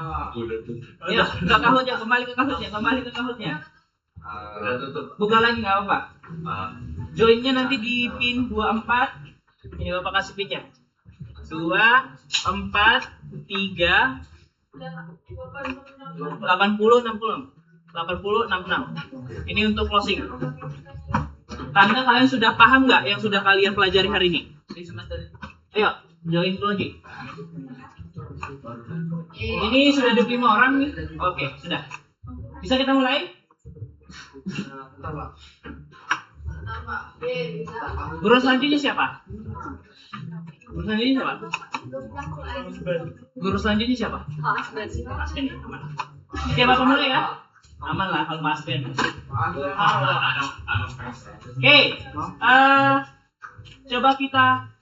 Ya, buka Kahoot-nya, kembali ke Kahoot-nya. Buka lagi nggak apa-apa. Join-nya nanti di pin 24. Ini Bapak kasih pin-nya. 2, 4, 3, 80, 66. Ini untuk closing. Tanda kalian sudah paham nggak yang sudah kalian pelajari hari ini? Ayo, join dulu lagi. Ini sudah 25 orang nih. Oke, sudah. Bisa kita mulai? Guru selanjutnya siapa? Guru selanjutnya siapa? Guru selanjutnya siapa? Aspen. Aman. Oke, Bapak mulai ya? Aman lah kalau Mas Ben. Oke, coba kita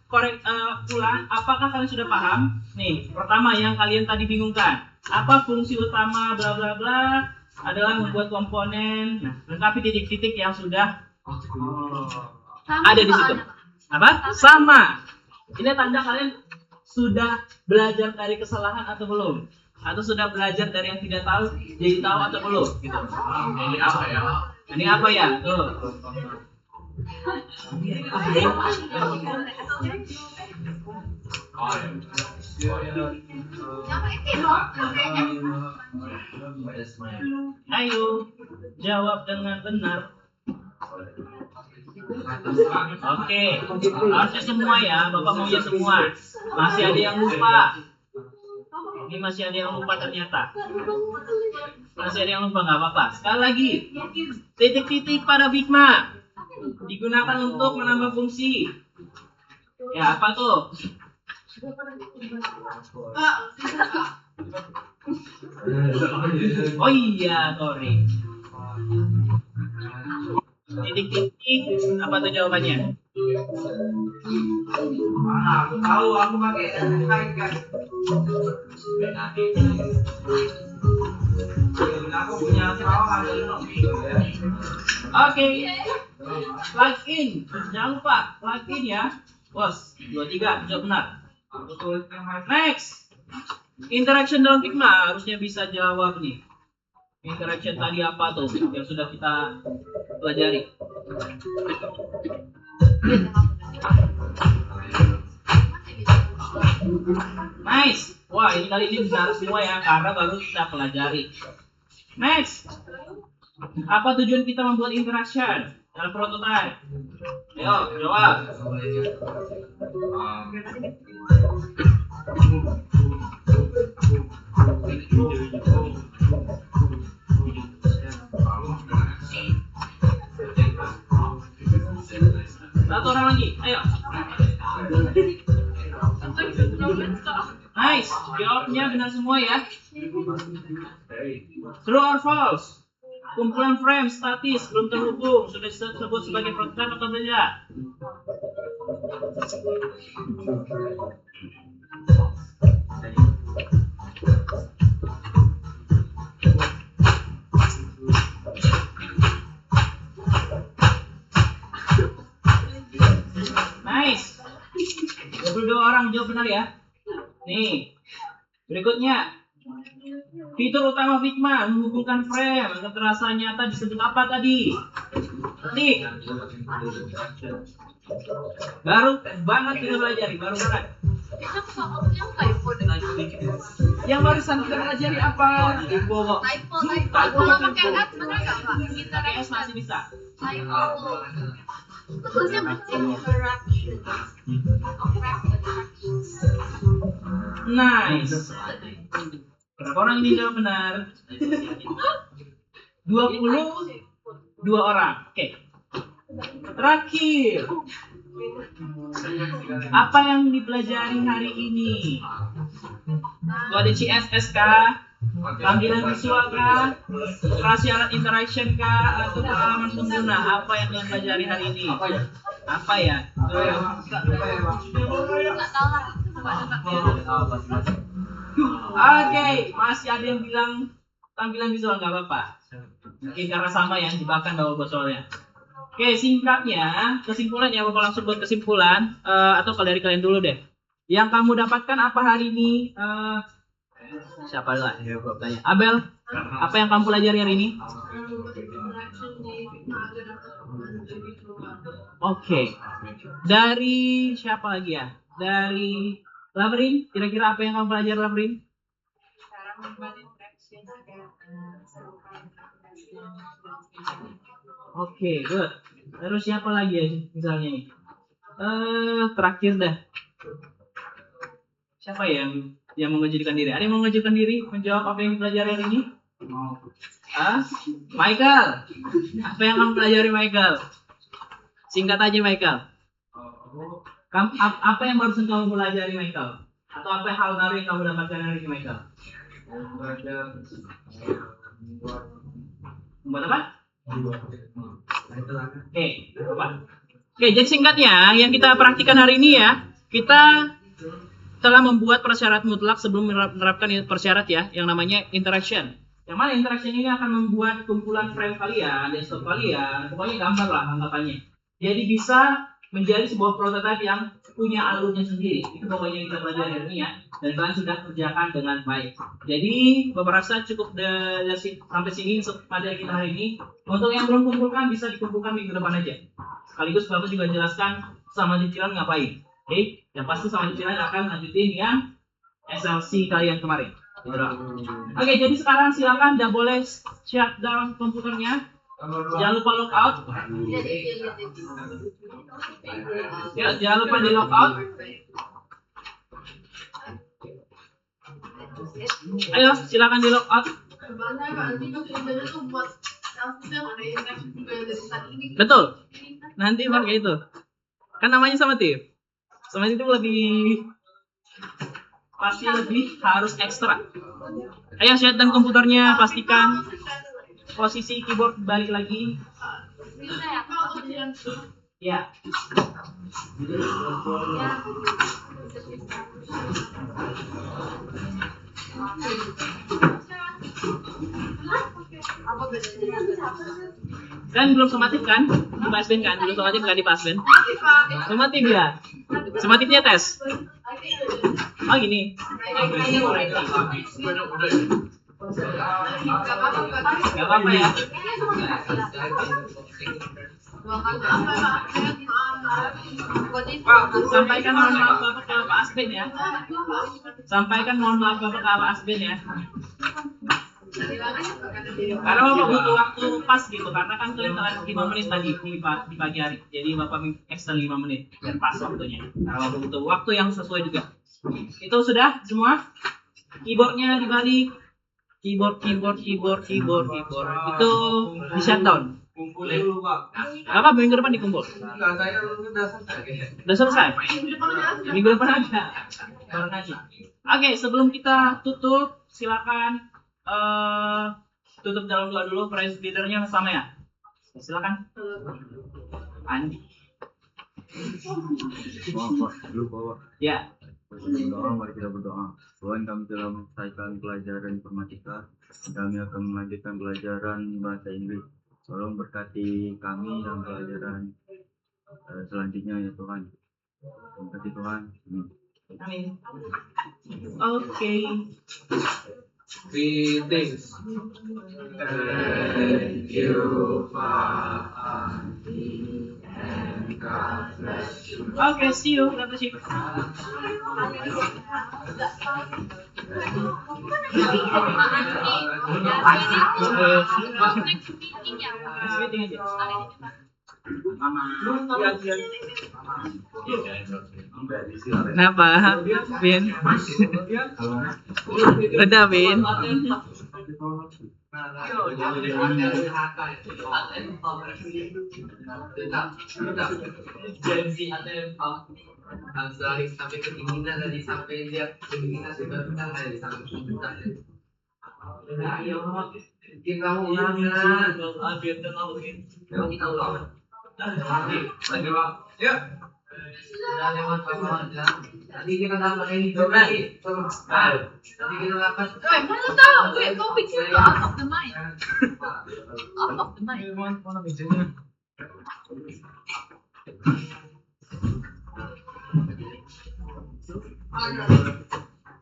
ulang. Apakah kalian sudah paham? Nih, pertama yang kalian tadi bingungkan. Apa fungsi utama bla bla bla adalah membuat komponen. Nah, lengkapi titik-titik yang sudah ada di situ. Apa? Sama. Ini tanda kalian sudah belajar dari kesalahan atau belum? Atau sudah belajar dari yang tidak tahu jadi tahu atau belum? Gitu. Ini apa ya? Ini apa ya? Tuh. Oh ya. Ayo, jawab dengan benar. Oke, harusnya semua ya, Bapak maunya semua. Masih ada yang lupa. Ini masih ada yang lupa ternyata. Masih ada yang lupa, nggak apa-apa. Sekali lagi, titik-titik pada Bigma digunakan untuk menambah fungsi. Ya, apa tuh? Oh iya, sorry. Titik-titik, apa tuh jawabannya? Aku tahu, aku pakai aku punya perahu ada Oke, plugin, jangan lupa plugin ya, bos. 23, jawab benar. Next, interaction dalam Figma harusnya bisa jawab nih. Interaction tadi apa tuh yang sudah kita pelajari? Nice. Wah, ini kali ini benar semua ya karena baru kita pelajari. Next. Apa tujuan kita membuat interaction dalam prototype? Ayo, jawab. Satu orang lagi, ayo. Nice, jawabnya benar semua ya. True or false? Kumpulan frame statis belum terhubung sudah disebut sebagai prototype atau tidak? Nice. 22 orang jawab benar ya. Nih, berikutnya. Fitur utama Figma menghubungkan frame agar terasa nyata disebut apa tadi? Ketik. Baru banget kita pelajari, baru banget. Yang barusan kita pelajari apa? Typo. Kalau pakai app benar nggak Pak? Pakai S masih bisa. Typo. Tulisnya interaction. Nice. Berapa orang ini jawab benar? 22 orang. Oke. Terakhir. Apa yang dipelajari hari ini? Kode CSS kah? Tampilan visual kah? Syarat interaction kah? Atau pengalaman pengguna? Apa yang kalian pelajari hari ini? Apa ya? Nggak tahu lah. Oke, masih ada yang bilang tampilan visual nggak apa-apa. Mungkin karena sama ya, jebakan bawa soalnya. Oke, singkatnya, kesimpulannya Bapak langsung buat kesimpulan atau kalau dari kalian dulu deh. Yang kamu dapatkan apa hari ini? Siapa lah? Ya, tanya. Abel, apa yang kamu pelajari hari ini? Oke. Dari siapa lagi ya? Dari Lavrin, kira-kira apa yang kamu pelajari Lavrin? Cara membuat interaction agar Oke, good. Terus siapa lagi ya misalnya nih? Terakhir dah. Siapa yang mengajukan diri? Ada yang mau mengajukan diri menjawab apa yang dipelajari hari ini? Michael, apa yang kamu pelajari Michael? Singkat aja Michael. Apa yang barusan kamu pelajari Michael? Atau apa hal baru yang kamu dapatkan hari ini Michael? Membuat apa? Oke, jadi singkatnya yang kita praktikan hari ini ya, kita telah membuat persyarat mutlak sebelum menerapkan persyarat ya, yang namanya interaction. Yang mana interaction ini akan membuat kumpulan frame kalian, desktop kalian, pokoknya gambar lah anggapannya. Jadi bisa menjadi sebuah prototipe yang punya alurnya sendiri. Itu pokoknya yang kita pelajari hari ini ya. Dan kalian sudah kerjakan dengan baik. Jadi Bapak rasa cukup dari sampai sini pada kita hari ini. Untuk yang belum kumpulkan bisa dikumpulkan minggu depan aja. Sekaligus Bapak juga jelaskan sama cicilan ngapain. Oke, yang pasti sama cicilan akan lanjutin yang SLC kalian kemarin. Oke, jadi sekarang silakan udah boleh shut down komputernya. Jangan lupa log out. Ya, jangan lupa di log out. Ayo, silakan di log out. Betul. Nanti pakai itu. Kan namanya sama tim. Sama itu lebih pasti lebih harus ekstra. Ayo shut down komputernya, pastikan posisi keyboard balik lagi. Ya. Kan belum somatif kan? Di pasben kan? Belum somatif kan di pasben? Somatif ya? Somatifnya tes? Oh gini. Gak apa-apa ya. Sampaikan mohon maaf Bapak ke Pak Asben ya. Sampaikan mohon maaf Bapak ke Pak Asben ya. Karena Bapak butuh waktu pas gitu, karena kan kalian telah 5 menit tadi di pagi hari. Jadi Bapak ekstra 5 menit biar pas waktunya. Karena Bapak butuh waktu yang sesuai juga. Itu sudah semua. Keyboardnya dibalik. Keyboard. Itu di shutdown. Kumpulin dulu Pak. Apa minggu depan dikumpul? Enggak, saya udah selesai. Udah selesai? Minggu depan ada. Baru aja. Oke, sebelum kita tutup, silakan tutup dalam doa dulu. Praise leadernya sama ya. Silakan. Andi. Bapak. Ya. Berdoa, mari kita berdoa. Tuhan, kami telah menyelesaikan pelajaran informatika. Kami akan melanjutkan pelajaran bahasa Inggris. Tolong berkati kami dalam pelajaran selanjutnya ya Tuhan. Terima kasih Tuhan. Amin. Oke. Greetings. Thank you, Oke, see you. God bless you. Next meeting aja. Kenapa, Bin? Udah, Bin. Janji ATM sampai sampai keinginan tadi sampai lihat keinginan sudah kita ada di samping kita. Ayo, kita mau ulangan. Kalau kita ulang. Lagi Pak. Yuk. Sudah lewat Pak. Tadi kita dapat ini juga. Tadi kita dapat. Mana tahu? Kau pikir itu out of the mind. Out of the mind. Mana mejanya?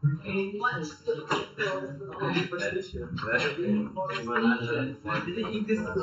Jadi Inggris itu